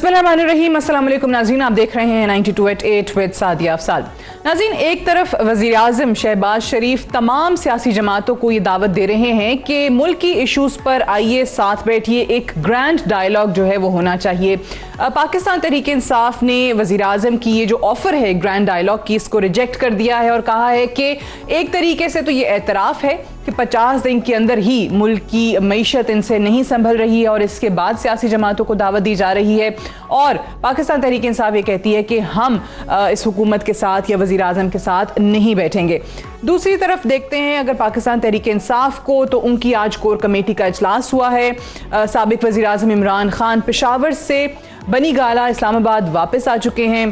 बिस्मिल्लाहिर्रहमानिर्रहीम। अस्सलाम वालेकुम नाज़रीन, आप देख रहे हैं 92@8 विद सादिया अफसाल। नाज़रीन, एक तरफ वज़ीर आज़म शहबाज शरीफ तमाम सियासी जमातों को ये दावत दे रहे हैं कि मुल्क की इशूज़ पर आइए साथ बैठिए, एक ग्रैंड डायलॉग जो है वो होना चाहिए। पाकिस्तान तहरीक इंसाफ ने वज़ीर आज़म की ये जो ऑफ़र है ग्रैंड डायलॉग की, इसको रिजेक्ट कर दिया है और कहा है कि एक तरीके से तो ये एतराफ़ है कि 50 दिन के अंदर ही मुल्क की मईशत इनसे नहीं संभल रही है और इसके बाद सियासी जमातों को दावत दी जा रही है। और पाकिस्तान तहरीक इंसाफ ये कहती है कि हम इस हुकूमत के साथ या वज़ीर आज़म के साथ नहीं बैठेंगे। दूसरी तरफ देखते हैं अगर पाकिस्तान तहरीक इंसाफ को, तो उनकी आज कोर कमेटी का इजलास हुआ है। साबिक वज़ीर आज़म इमरान खान पेशावर से बनी गाला इस्लामाबाद वापस आ चुके हैं।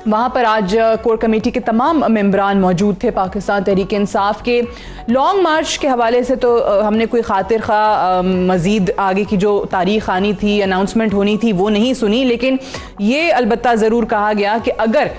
वहाँ पर आज कोर कमेटी के तमाम मेंबरान मौजूद थे। पाकिस्तान तहरीक इंसाफ के लॉन्ग मार्च के हवाले से तो हमने कोई खातिर खा मज़ीद आगे की जो तारीख आनी थी, अनाउंसमेंट होनी थी, वो नहीं सुनी। लेकिन ये अलबत्ता ज़रूर कहा गया कि अगर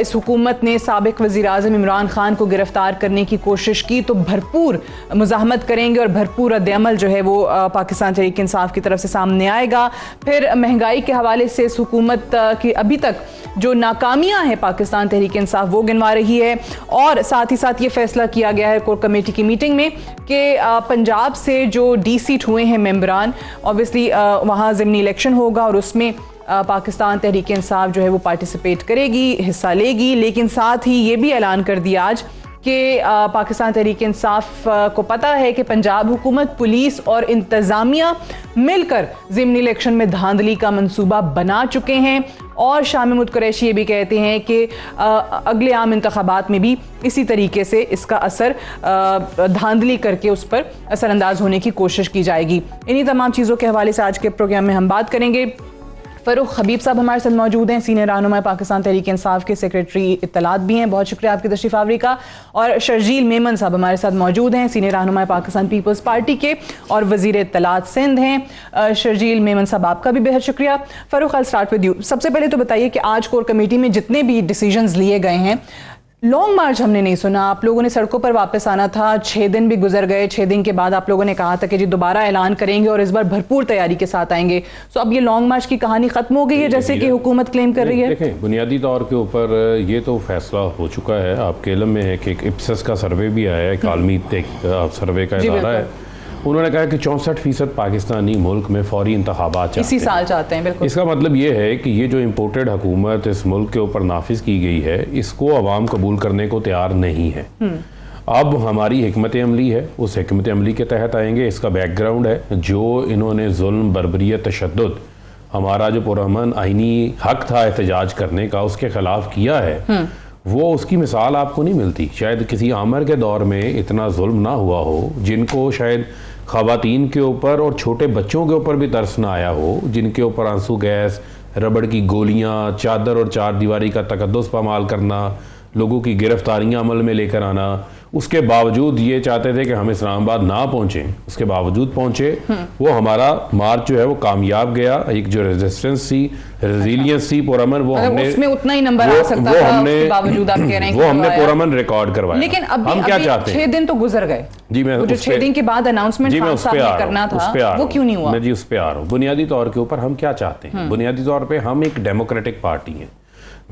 इस हुकूमत ने साबिक वज़ीर आज़म इमरान खान को गिरफ़्तार करने की कोशिश की तो भरपूर मुज़ाहमत करेंगे और भरपूर रद्द-ए-अमल जो है वो पाकिस्तान तहरीक इंसाफ की तरफ से सामने आएगा। फिर महंगाई के हवाले से इस हुकूमत की अभी तक जो नाकामियां हैं पाकिस्तान तहरीक इंसाफ वो गिनवा रही है। और साथ ही साथ ये फैसला किया गया है कोर कमेटी की मीटिंग में कि पंजाब से जो डी-सीट हुए हैं मेंबरान, ऑब्वियसली वहाँ ज़िमनी इलेक्शन होगा और उसमें पाकिस्तान तहरीक इंसाफ जो है वो पार्टिसिपेट करेगी, हिस्सा लेगी। लेकिन साथ ही ये भी ऐलान कर दिया आज कि पाकिस्तान तहरीक इंसाफ को पता है कि पंजाब हुकूमत, पुलिस और इंतज़ामिया मिलकर ज़िमनी इलेक्शन में धांधली का मंसूबा बना चुके हैं। और शाह महमूद कुरैशी ये भी कहते हैं कि अगले आम इंतखाबात में भी इसी तरीके से इसका असर धांधली करके उस पर असरअंदाज होने की कोशिश की जाएगी। इन्हीं तमाम चीज़ों के हवाले से आज के प्रोग्राम में हम बात करेंगे। फ़रूख हबीब साहब हमारे साथ मौजूद हैं, सीनियर रहनुमा पाकिस्तान तहरीक इंसाफ के सेक्रेटरी इत्तलात भी हैं, बहुत शुक्रिया आपकी तशरीफ़ आवरी का। और शर्जील मेमन साहब हमारे साथ मौजूद हैं, सीनियर रहनुमा पाकिस्तान पीपल्स पार्टी के और वज़ीर इत्तलात सिंध हैं। शर्जील मेमन साहब आपका भी बेहद शुक्रिया। Farukh, I start with you. सबसे पहले तो बताइए कि आज कोर कमेटी में जितने भी डिसीजंस लिए गए हैं, लॉन्ग मार्च हमने नहीं सुना, आप लोगों ने सड़कों पर वापस आना था, 6 दिन भी गुजर गए। 6 दिन के बाद आप लोगों ने कहा था कि जी दोबारा ऐलान करेंगे और इस बार भरपूर तैयारी के साथ आएंगे। सो अब ये लॉन्ग मार्च की कहानी खत्म हो गई है जैसे कि हुकूमत क्लेम कर रही है? देखें, बुनियादी तौर के ऊपर ये तो फैसला हो चुका है। आपके इल्म में है कि एक इप्सस का सर्वे भी आया है, कालमी सर्वे का इदारा है। उन्होंने कहा कि 64% पाकिस्तानी मुल्क में फौरी इंतखाबात इसी साल चाहते हैं। बिल्कुल। इसका मतलब ये है कि ये जो इम्पोर्टेड हुकूमत इस मुल्क के ऊपर नाफिज की गई है, इसको अवाम कबूल करने को तैयार नहीं है। अब हमारी हिकमत अमली है, उस हिकमत अमली के तहत आएंगे। इसका बैकग्राउंड है जो इन्होंने जुल्म, बर्बरियत, तशद्दुद, हमारा जो पुरअमन आईनी हक था एहतजाज करने का, उसके खिलाफ किया है, वो उसकी मिसाल आपको नहीं मिलती। शायद किसी आमर के दौर में इतना जुल्म ना हुआ हो, जिनको शायद ख़वातीन के ऊपर और छोटे बच्चों के ऊपर भी तरस ना आया हो, जिनके ऊपर आंसू गैस, रबड़ की गोलियां, चादर और चार दीवारी का तकद्दुस पामाल करना, लोगों की गिरफ्तारियां अमल में लेकर आना, उसके बावजूद ये चाहते थे कि हम इस्लामाबाद ना पहुंचें, उसके बावजूद पहुंचे। वो हमारा मार्च जो है वो कामयाब गया। एक जो रेजिस्टेंस थी, रेजिलियंस थी, पुरअमन, वो हमने उसमें उतना ही नंबर आ सकता था, उसके बावजूद आप कह रहे हैं वो हमने पुरअमन रिकॉर्ड करवाया। लेकिन अभी हम क्या चाहते हैं? 6 दिन तो गुजर गए जी, मैं जो 6 दिन के बाद अनाउंसमेंट करना था, वो क्यों नहीं हुआ? मैं जी उस पे आ रहा हूँ। बुनियादी तौर के ऊपर हम क्या चाहते हैं? बुनियादी तौर पे हम एक डेमोक्रेटिक पार्टी हैं।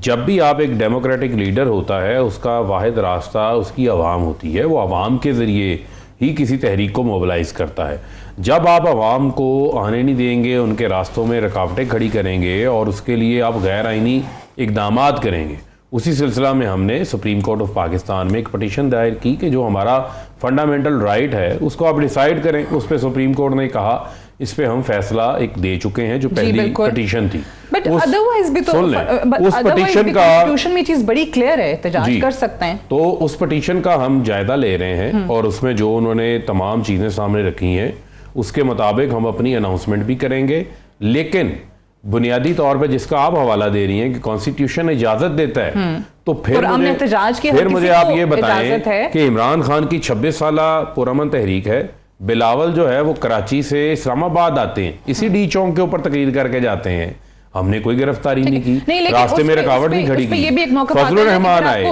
जब भी आप एक डेमोक्रेटिक लीडर होता है, उसका वाहिद रास्ता उसकी आवाम होती है। वो आवाम के ज़रिए ही किसी तहरीक को मोबिलाइज करता है। जब आप आवाम को आने नहीं देंगे, उनके रास्तों में रुकावटें खड़ी करेंगे और उसके लिए आप गैर आइनी इक़दामात करेंगे, उसी सिलसिला में हमने सुप्रीम कोर्ट ऑफ पाकिस्तान में एक पटिशन दायर की कि जो हमारा फंडामेंटल राइट है उसको आप डिसाइड करें। उस पर सुप्रीम कोर्ट ने कहा, इस पे हम फैसला एक दे चुके हैं, जो पहली पटिशन थी। बट अदरवाइज भी तो उस पटिशन का कॉन्स्टिट्यूशन में चीज बड़ी क्लियर है, एहतजाज कर सकते हैं। तो उस पटिशन का हम जायजा ले रहे हैं और उसमें जो उन्होंने तमाम चीजें सामने रखी हैं उसके मुताबिक हम अपनी अनाउंसमेंट भी करेंगे। लेकिन बुनियादी तौर पे जिसका आप हवाला दे रही हैं कि कॉन्स्टिट्यूशन इजाजत देता है, तो फिर मुझे आप ये बताएं कि इमरान खान की 26 साला पुरअमन तहरीक है, बिलावल जो है वो कराची से इस्लामाबाद आते हैं, इसी डी चौक के ऊपर तकरीर करके जाते हैं, हमने कोई गिरफ्तारी नहीं की, रास्ते में रुकावट नहीं खड़ी की। फजलुर रहमान आए,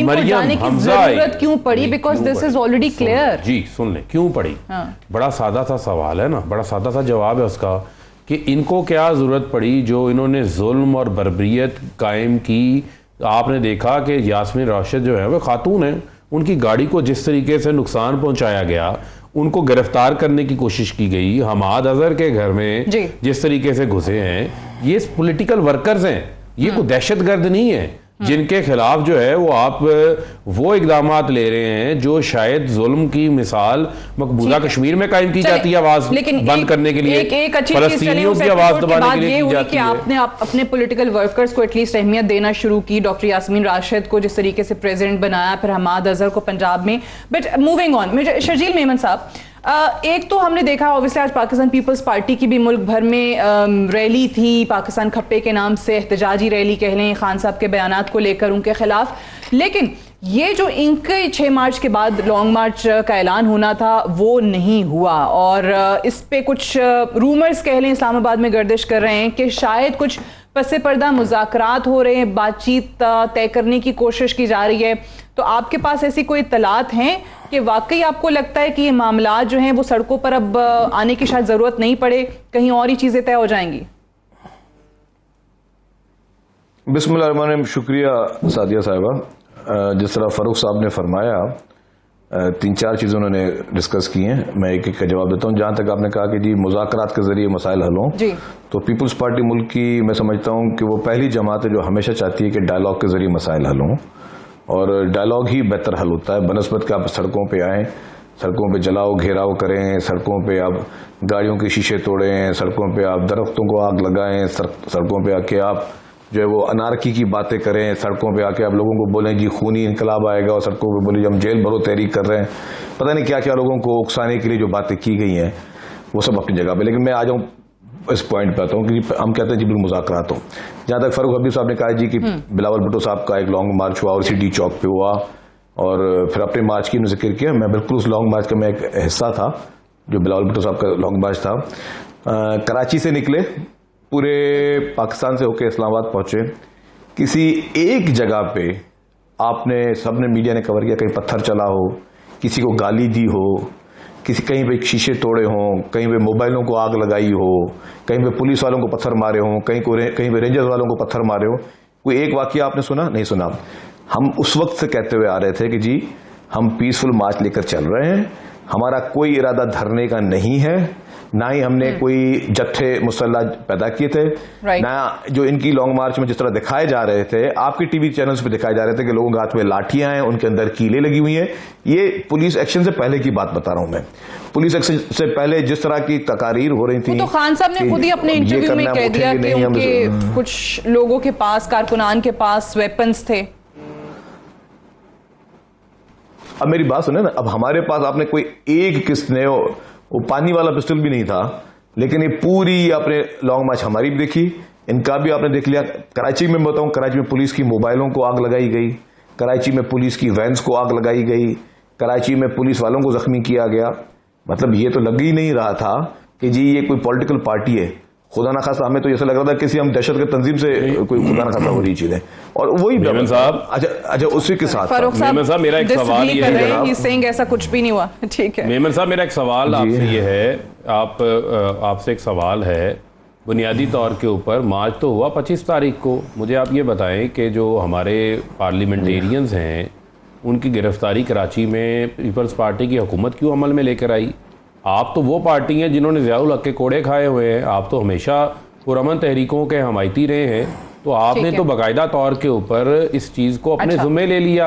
मरियम हमजा क्यों पड़ी? Because this is already clear. जी सुन ले, क्यों पड़ी? बड़ा सादा सा सवाल है ना, बड़ा सादा सा जवाब है उसका कि इनको क्या ज़रूरत पड़ी जो इन्होंने जुल्म और बर्बरियत कायम की। आपने देखा कि यास्मीन राशिद जो है वो खातून है, उनकी गाड़ी को जिस तरीके से नुकसान पहुंचाया गया, उनको गिरफ्तार करने की कोशिश की गई। हमाद अजहर के घर में जिस तरीके से घुसे हैं, ये पॉलिटिकल वर्कर्स हैं, ये कोई दहशतगर्द नहीं है जिनके खिलाफ जो है वो आप वो इकदामात ले रहे हैं जो शायद जुल्म की मिसाल मकबूजा कश्मीर में कायम की जाती है आवाज बंद करने के लिए, एक अच्छी फलस्तीनियों की आवाज दबाने के लिए की जाती है। आपने अपने पॉलिटिकल वर्कर्स को एटलीस्ट अहमियत देना शुरू की, डॉक्टर यास्मीन राशिद को जिस तरीके से प्रेसिडेंट बनाया, फिर हमाद अजहर को पंजाब में। But moving on, Sharjeel Memon साहब, एक तो हमने देखा ऑब्वियसली आज पाकिस्तान पीपल्स पार्टी की भी मुल्क भर में रैली थी, पाकिस्तान खप्पे के नाम से एहतजाजी रैली कह लें खान साहब के बयानात को लेकर उनके खिलाफ। लेकिन ये जो इनके 6 मार्च के बाद लॉन्ग मार्च का ऐलान होना था वो नहीं हुआ, और इस पे कुछ रूमर्स कह लें इस्लामाबाद में गर्दिश कर रहे हैं कि शायद कुछ पसे पर्दा मुज़ाकरात हो रहे हैं, बातचीत तय करने की कोशिश की जा रही है। तो आपके पास ऐसी कोई इत्तलात हैं कि वाकई आपको लगता है कि ये मामला जो हैं वो सड़कों पर अब आने की शायद जरूरत नहीं पड़े, कहीं और ही चीजें तय हो जाएंगी? बिस्मिल्लाहिर्रहमानिर्रहीम। शुक्रिया सादिया साहिबा। जिस तरह फारूक साहब ने फरमाया 3-4 चीज़ें उन्होंने डिस्कस की हैं, मैं एक एक का जवाब देता हूँ। जहाँ तक आपने कहा कि जी मुज़ाकरात के ज़रिए मसाइल हल हों, तो पीपल्स पार्टी मुल्क की मैं समझता हूँ कि वो पहली जमात है जो हमेशा चाहती है कि डायलॉग के ज़रिए मसाइल हल हों, और डायलॉग ही बेहतर हल होता है बनस्बत के आप सड़कों पे आएँ, सड़कों पे जलाओ घेराव करें, सड़कों पे आप गाड़ियों के शीशे तोड़ें, सड़कों पे आप दरख्तों को आग लगाएं, सड़कों पे आके आप जो है वो अनारकी की बातें करें, सड़कों पे आके आप लोगों को बोलें जी खूनी इनकलाब आएगा, और सड़कों पे बोले हम जेल भरो तहरीक कर रहे हैं, पता नहीं क्या क्या लोगों को उकसाने के लिए जो बातें की गई हैं वो सब अपनी जगह पे। लेकिन मैं आ जाऊँ इस पॉइंट पे आता हूँ कि हम कहते हैं जी बिल्कुल मुज़ाकरात हो। जहाँ तक फारूक हबीब साहब ने कहा जी कि बिलावल भुट्टो साहब का एक लॉन्ग मार्च हुआ और CD चौक पे हुआ, और फिर अपने मार्च की जिक्र किया, मैं बिल्कुल उस लॉन्ग मार्च का मैं एक हिस्सा था जो बिलावल भुट्टो साहब का लॉन्ग मार्च था। कराची से निकले, पूरे पाकिस्तान से होकर इस्लामाबाद पहुंचे, किसी एक जगह पे आपने सबने मीडिया ने कवर किया, कहीं पत्थर चला हो, किसी को गाली दी हो, किसी कहीं पे शीशे तोड़े हों, कहीं पे मोबाइलों को आग लगाई हो, कहीं पे पुलिस वालों को पत्थर मारे हों, कहीं पे रेंजर्स वालों को पत्थर मारे हो। कोई एक वाकया आपने सुना? नहीं सुना। हम उस वक्त से कहते हुए आ रहे थे कि जी हम पीसफुल मार्च लेकर चल रहे हैं, हमारा कोई इरादा धरने का नहीं है, ना ही हमने कोई जत्थे मुसल्ला पैदा किए थे, ना जो इनकी लॉन्ग मार्च में जिस तरह दिखाए जा रहे थे, आपके टीवी चैनल्स पे दिखाए जा रहे थे कि लोगों के हाथ में लाठियां हैं, उनके अंदर कीलें लगी हुई हैं। ये पुलिस एक्शन से पहले की बात बता रहा हूं मैं। पुलिस एक्शन से पहले जिस तरह की तकारीर हो रही थी, तो खान साहब ने खुद ही अपने इंटरव्यू में कह दिया कि उनके कुछ लोगों के पास, कारकुनान के पास वेपन्स थे। अब मेरी बात सुने ना, अब हमारे पास आपने कोई एक किसने वो पानी वाला पिस्टल भी नहीं था, लेकिन ये पूरी आपने लॉन्ग मार्च हमारी भी देखी, इनका भी आपने देख लिया। कराची में बताऊं, कराची में पुलिस की मोबाइलों को आग लगाई गई, कराची में पुलिस की वैन्स को आग लगाई गई, कराची में पुलिस वालों को जख्मी किया गया। मतलब ये तो लग ही नहीं रहा था कि जी ये कोई पॉलिटिकल पार्टी है। खुदा ना खासा हमें तो ऐसा लग रहा था किसी हम दहशत के तंजीम से कोई खुदा ना खासा हो रही चीजें। और वही मेमन साहब, अच्छा उसी के साथ मेमन साहब मेरा एक सवाल ये है, ऐसा कुछ भी नहीं हुआ, ठीक है मेमन साहब मेरा एक सवाल आपसे ये है, आपसे एक सवाल है बुनियादी तौर के ऊपर। मार्च तो हुआ 25 तारीख को, मुझे आप ये बताएं कि जो हमारे पार्लियामेंटेरियंस हैं उनकी गिरफ्तारी कराची में पीपल्स पार्टी की हुकूमत क्यों अमल में लेकर आई? आप तो वो पार्टी हैं जिन्होंने ज़ियाउल हक के कोड़े खाए हुए हैं, आप तो हमेशा पुरअमन तहरीकों के हमायती रहे हैं, तो आपने तो बाकायदा तौर के ऊपर इस चीज़ को अपने ज़िम्मे ले लिया।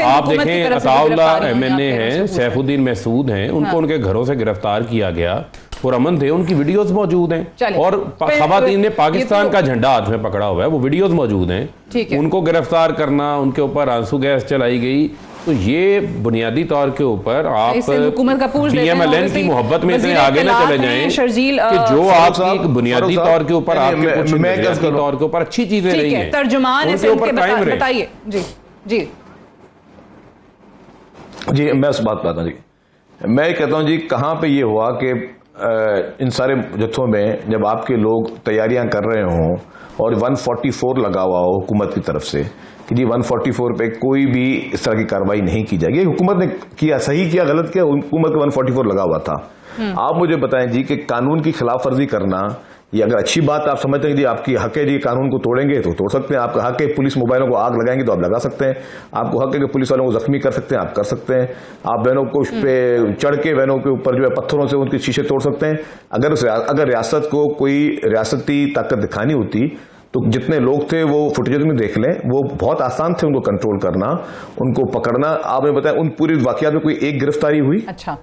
आप देखें अताउल्लाह MNA हैं, सैफुद्दीन महसूद हैं, उनको उनके घरों से गिरफ्तार किया गया, पुरअमन थे, उनकी वीडियोस मौजूद हैं, और खवातीन ने पाकिस्तान का झंडा हाथ में पकड़ा हुआ है, वो वीडियोस मौजूद हैं। उनको गिरफ्तार करना, उनके ऊपर आंसू गैस चलाई गई, तो ये बुनियादी तौर के ऊपर आप PMLN की मोहब्बत में इतने आगे ना चले जाएं कि जो आपकी बुनियादी तौर के ऊपर आपके कुछ नजरियाती तौर के ऊपर अच्छी चीजें रही हैं, उनके ऊपर कायम रहे। बताइए जी जी मैं उस बात बताता हूँ जी, मैं कहता हूँ जी कहाँ पे ये हुआ कि इन सारे जत्थों में जब आपके लोग तैयारियां कर रहे हों और 144 लगा हुआ हो हुकूमत की तरफ से कि जी 144 पे कोई भी इस तरह की कार्रवाई नहीं की जाएगी, हुकूमत ने किया, सही किया गलत किया, हुकूमत का 144 लगा हुआ था। आप मुझे बताएं जी कि कानून की खिलाफ वर्जी करना ये अगर अच्छी बात आप समझते हैं कि आपकी हक है जी कानून को तोड़ेंगे तो तोड़ सकते हैं, आपका हक है पुलिस मोबाइलों को आग लगाएंगे तो आप लगा सकते हैं, आपको हक है कि पुलिस वालों को जख्मी कर सकते हैं, आप कर सकते हैं, आप वैनों को उस पे चढ़ के वैनों के ऊपर जो है पत्थरों से उनके शीशे तोड़ सकते हैं। अगर रियासत को कोई रियासती ताकत दिखानी होती तो जितने लोग थे वो फुटेज में देख लें, वो बहुत आसान थे उनको कंट्रोल करना, उनको पकड़ना। आपने बताया उन पूरी वाकयात में कोई एक गिरफ्तारी हुई? अच्छा,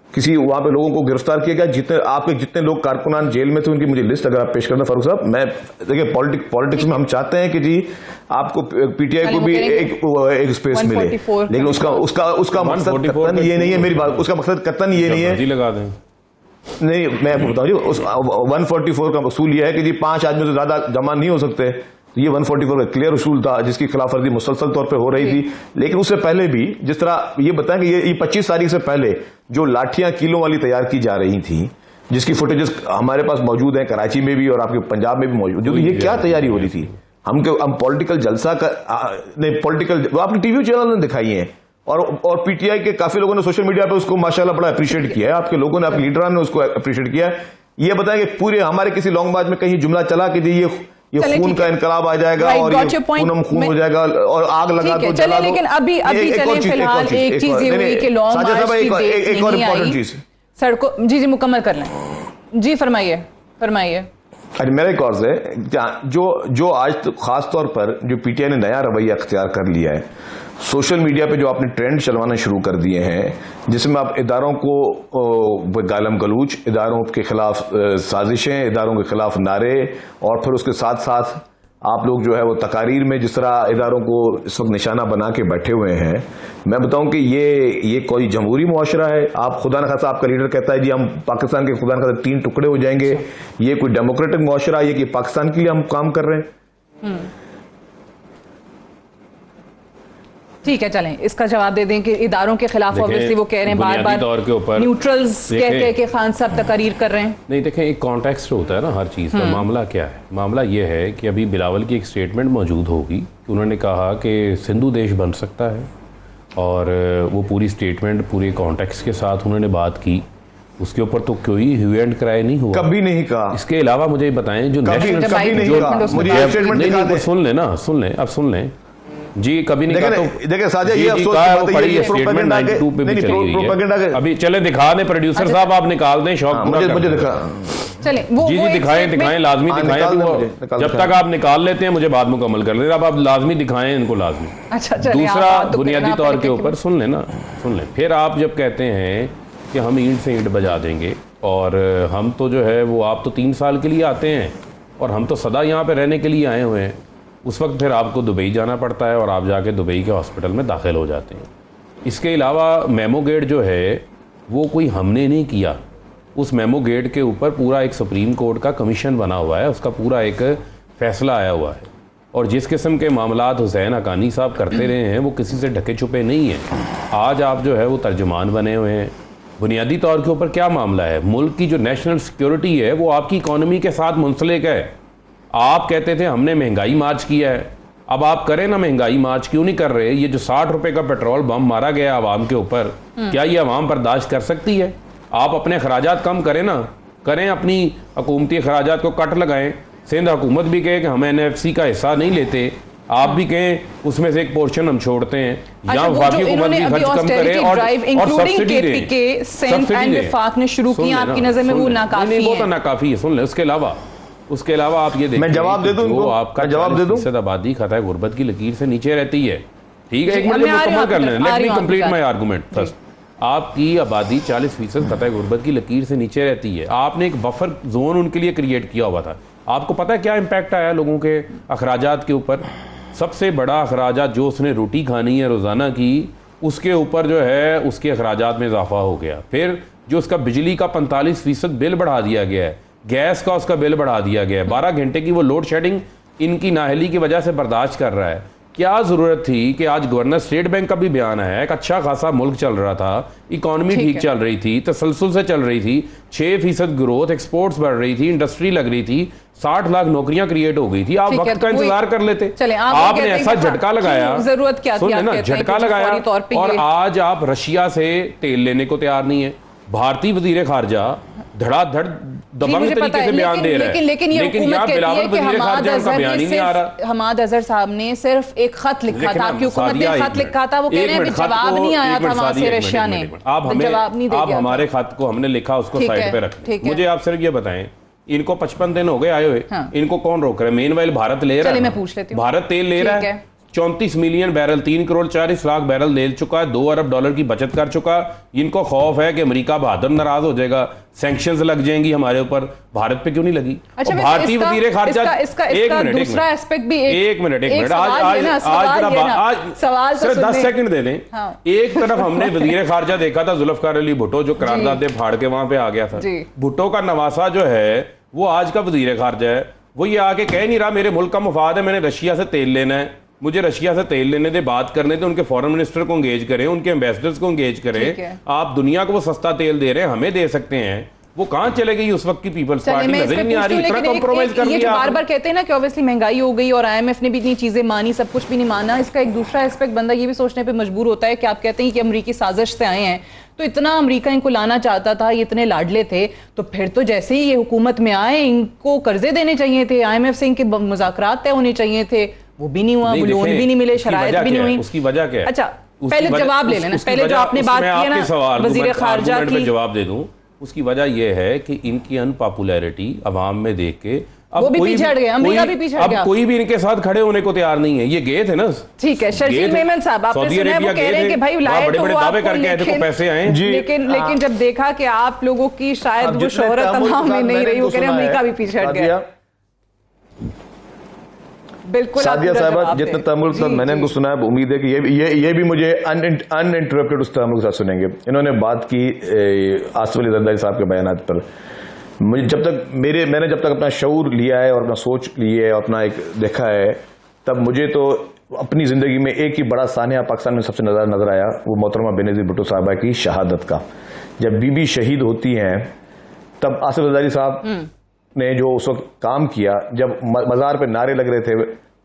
किसी वहां पे लोगों को गिरफ्तार किया गया? आपके जितने लोग कारकुनान जेल में थे उनकी मुझे लिस्ट अगर आप पेश करना फारूक साहब। मैं देखिए पॉलिटिक्स में हम चाहते हैं कि जी आपको पीटीआई को भी एक स्पेस मिले, लेकिन उसका मकसद कतन ये नहीं है, मेरी बात, उसका मकसद कतन ये नहीं है। लगा दें नहीं, मैं बताऊं जी, उस 144 का उसूल यह है कि जी 5 आदमी से ज्यादा जमा नहीं हो सकते। तो ये 144 का क्लियर उसूल था जिसकी खिलाफवर्जी मुसलसल तौर पे हो रही थी। लेकिन उससे पहले भी जिस तरह ये बताएं कि ये 25 तारीख से पहले जो लाठियां किलो वाली तैयार की जा रही थी, जिसकी फुटेजेस हमारे पास मौजूद है कराची में भी और आपके पंजाब में भी मौजूद, जो ये क्या तैयारी हो रही थी? हम पॉलिटिकल जलसा का नहीं, पॉलिटिकल आपने टीवी चैनल ने दिखाई है और पीटीआई के काफी लोगों ने सोशल मीडिया पे उसको माशाल्लाह बड़ा अप्रिशिएट किया है, आपके लोगों ने, आपके लीडरान ने उसको अप्रिशिएट किया है। ये बताएं कि पूरे हमारे किसी लॉन्ग मार्च में कहीं जुमला चला कि ये खून का इनकलाब आ जाएगा और ये खून हो जाएगा और आग लगा दो, जला दो। लेकिन अभी चले फिलहाल एक चीज ये हुई कि लॉन्ग मार्च की डेट एक और नहीं इम्पोर्टेंट आई चीज सड़कों। जी मुकम्मल कर लें। जी फरमाइए। अरे मेरा एक और है जो आज तो खास तौर पर जो पीटीआई ने नया रवैया अख्तियार कर लिया है, सोशल मीडिया पे जो आपने ट्रेंड चलवाना शुरू कर दिए हैं, जिसमें आप इदारों को गालम गलूच, इदारों के खिलाफ साजिशें, इदारों के खिलाफ नारे, और फिर उसके साथ साथ आप लोग जो है वो तकारीर में जिस तरह इदारों को इस वक्त निशाना बना के बैठे हुए हैं, मैं बताऊं कि ये कोई जमहूरी मुआशरा है? आप खुदा न खासा आपका लीडर कहता है जी हम पाकिस्तान के खुदा न खासा 3 टुकड़े हो जाएंगे, ये कोई डेमोक्रेटिक मुआशरा है कि पाकिस्तान के लिए हम काम कर रहे हैं? ठीक है, चलें इसका जवाब दे दें कि इदारों के खिलाफ ऑब्वियसली वो कह रहे हैं, बार बार न्यूट्रल्स कह के खान साहब तकरीर कर रहे हैं। नहीं, देखें एक कॉन्टेक्स्ट होता है ना हर चीज़ का। मामला क्या है? मामला ये है कि अभी बिलावल की एक स्टेटमेंट मौजूद होगी कि उन्होंने कहा कि सिंधु देश बन सकता है, और वो पूरी स्टेटमेंट पूरे कॉन्टेक्स्ट के साथ उन्होंने बात की। उसके ऊपर तो कोई ह्यू एंड क्राई नहीं हुआ, कभी नहीं कहा। इसके अलावा मुझे बताएं जो कभी नहीं कहा। सुन लें ना, सुन लें, अब सुन लें जी, कभी नहीं कहा। तो देखिए साजिद, ये अफसोस की बात है, ये स्टेटमेंट 92 पे भी चली गई है। अभी चले दिखा दें प्रोड्यूसर साहब, आप निकाल दें, शौक पूरा कर मुझे दिखा। चलें जी दिखाएं, लाजमी दिखाएं। जब तक आप निकाल लेते हैं मुझे बाद मुकम्मल कर लें। अब आप लाजमी दिखाएं इनको, लाजमी। अच्छा, दूसरा बुनियादी तौर के ऊपर सुन लें। फिर आप जब कहते हैं कि हम ईंट से ईंट बजा देंगे, और हम तो जो है वो आप तो 3 साल के लिए आते हैं और हम तो सदा यहाँ पे रहने के लिए आए हुए हैं, उस वक्त फिर आपको दुबई जाना पड़ता है और आप जाके दुबई के हॉस्पिटल में दाखिल हो जाते हैं। इसके अलावा मेमो गेट जो है वो कोई हमने नहीं किया, उस मेमो गेट के ऊपर पूरा एक सुप्रीम कोर्ट का कमीशन बना हुआ है, उसका पूरा एक फैसला आया हुआ है, और जिस किस्म के मामलात हुसैन हक्कानी साहब करते रहे हैं वो किसी से ढके छुपे नहीं हैं। आज आप जो है वो तर्जुमान बने हुए हैं। बुनियादी तौर के ऊपर क्या मामला है? मुल्क की जो नेशनल सिक्योरिटी है वो आपकी इकॉनमी के साथ मुंसलिक है। आप कहते थे हमने महंगाई मार्च किया है, अब आप करें ना महंगाई मार्च, क्यों नहीं कर रहे? ये जो 60 रुपए का पेट्रोल बम मारा गया आवाम के ऊपर, क्या ये आवाम बर्दाश्त कर सकती है? आप अपने अखराजात कम करें ना, करें अपनी हुकूमती अखराजात को कट लगाएं। सिंध हुकूमत भी कहे कि हम NFC का हिस्सा नहीं लेते, आप भी कहें उसमें से एक पोर्शन हम छोड़ते हैं, या वफाकी हुकूमत भी खर्च कम करे और सब्सिडी दे। ने शुरू किया, आपकी नजर में वो नाकाफी है? वो तो नाकाफी है। सुन ले, उसके अलावा आप ये देखिए, मैं जवाब दे दूं इनको, आपका जवाब दे दूं। 40% आबादी खतरा गुर्बत की लकीर से नीचे रहती है। ठीक है, एक मिनट मुकम्मल कर लें, let me complete my argument first. आपकी आबादी 40% खतरा गुर्बत की लकीर से नीचे रहती है। आपने एक बफर जोन उनके लिए क्रिएट किया हुआ था। आपको पता है क्या इम्पैक्ट आया लोगों के अखराजात के ऊपर? सबसे बड़ा अखराजात जो उसने रोटी खानी है रोज़ाना की, उसके ऊपर जो है उसके अखराजात में इजाफा हो गया। फिर जो उसका बिजली का 45% बिल बढ़ा दिया गया है, गैस का उसका बिल बढ़ा दिया गया है, 12 घंटे की वो लोड शेडिंग इनकी नाहली की वजह से बर्दाश्त कर रहा है। क्या ज़रूरत थी कि आज गवर्नर स्टेट बैंक का भी बयान है, एक अच्छा खासा मुल्क चल रहा था, इकॉनमी ठीक चल रही थी, तसलसल से चल रही थी, 6% ग्रोथ, एक्सपोर्ट्स बढ़ रही थी, इंडस्ट्री लग रही थी, 60 लाख नौकरियां क्रिएट हो गई थी। आप वक्त का इंतजार कर लेते। आपने ऐसा झटका लगाया, जरूरत क्या थी ना, झटका लगाया, और आज आप रशिया से तेल लेने को तैयार नहीं है। भारतीय वजीर खारजा धड़ाधड़ दबंग मुझे पता तरीके है, से बयान दे रहा है। लेकिन ये हुकूमत यहाँ कहती है बिलावल कि वज़ीर हमाद ख़ारजा उनका अज़हर बयान ही नहीं आ रहा। हमाद अज़हर साहब ने सिर्फ एक खत लिखा था, आपकी हुकूमत ने खत लिखा था, वो कह रहे हैं कि जवाब नहीं आया था वहां से रशिया ने, जवाब नहीं दिया। आप हमारे खत को हमने लिखा, उसको साइड पे रखें। मुझे आप सिर्फ ये बताएं, इनको 55 दिन हो गए आए हुए, इनको कौन रोक रहा है? मेनवाइल भारत ले रहा है, मैं पूछ लेती हूँ। भारत तेल ले रहा है, 34 million barrel, 3 crore 40 lakh barrel ले चुका है, 2 अरब डॉलर की बचत कर चुका। इनको खौफ है कि अमेरिका बहादुर नाराज हो जाएगा, सैंक्शंस लग जाएंगी हमारे ऊपर। भारत पे क्यों नहीं लगी? अच्छा, भारतीय वजीर खारजा, एक मिनट, दूसरा एस्पेक्ट भी एक मिनट, आज सिर्फ 10 सेकंड दे दें। एक तरफ हमने वजीर खारजा देखा था जुल्फकार अली भुट्टो, जो करारदादे फाड़ के वहां पे आ गया था। भुट्टो का नवासा जो है वो आज का वजीर खारजा है, वो ये आके कह नहीं रहा मेरे मुल्क का मुफाद है, मैंने रशिया से तेल लेना है, मुझे रशिया से तेल लेने दे, बात करने दे, उनके फॉरेन मिनिस्टर को एंगेज करें, उनके एम्बेसडर्स को एंगेज करें। आप दुनिया को वो सस्ता तेल दे रहे हैं, हमें दे सकते हैं, वो कहां चले गई उस वक्त की पीपल्स पार्टी? नजर नहीं आ रही, इतना कॉम्प्रोमाइज कर लिया। बार बार कहते हैं ना कि ऑब्वियसली महंगाई हो गई और आईएमएफ ने भी इतनी चीजें मानी, सब कुछ भी नहीं माना। इसका एक दूसरा एस्पेक्ट बंदा ये भी सोचने पे मजबूर होता है कि आप कहते हैं कि अमेरिकी साजिश से आए हैं, तो इतना अमेरिका इनको लाना चाहता था, ये इतने लाडले थे, तो फिर तो जैसे ही ये हुकूमत में आए इनको कर्जे देने चाहिए थे, आईएमएफ से इनके मुज़ाकरात तय होने चाहिए थे, वो भी नहीं हुआ, लोन भी नहीं मिले, शराइत भी नहीं हुई। उसकी वजह क्या है? अच्छा, पहले जवाब ले लेना, पहले जो आपने बात की है ना वजीर खारजा की, जवाब दे दूं। उसकी वजह यह है कि इनकी अनपॉपुलैरिटी अवाम में देख के अब वो भी पीछे हट गए, अमेरिका भी पीछे हट गया। अब कोई भी इनके साथ खड़े होने को तैयार नहीं है। ये गए थे ना, ठीक है, शर्जील मेमन साहब, आपने सुना है वो कह रहे हैं कि भाई लाए बड़े बड़े दावे करके आए थे, पैसे आए, लेकिन जब देखा कि आप लोगों की शायद वो शोहरत तमाम में नहीं रही, वो कह रहे हैं अमेरिका भी पीछे हट गया। बिल्कुल सादिया साहबा, जितना तमुल तक मैंने इनको सुना है, उम्मीद है कि ये भी मुझे अनइंटरप्टेड उस तमुल के साथ सुनेंगे। इन्होंने बात की आसिफ अली जरदारी साहब के बयानात पर। मुझे मैंने जब तक अपना शऊर लिया है और अपना सोच ली है और अपना एक देखा है, तब मुझे तो अपनी जिंदगी में एक ही बड़ा सानिया पाकिस्तान में सबसे नजर आया, वो मोहतरमा बेनज़ीर भुट्टो साहबा की शहादत का। जब बीबी शहीद होती हैं तब आसिफ जरदारी साहब ने जो उस वक्त काम किया, जब मज़ार पे नारे लग रहे थे,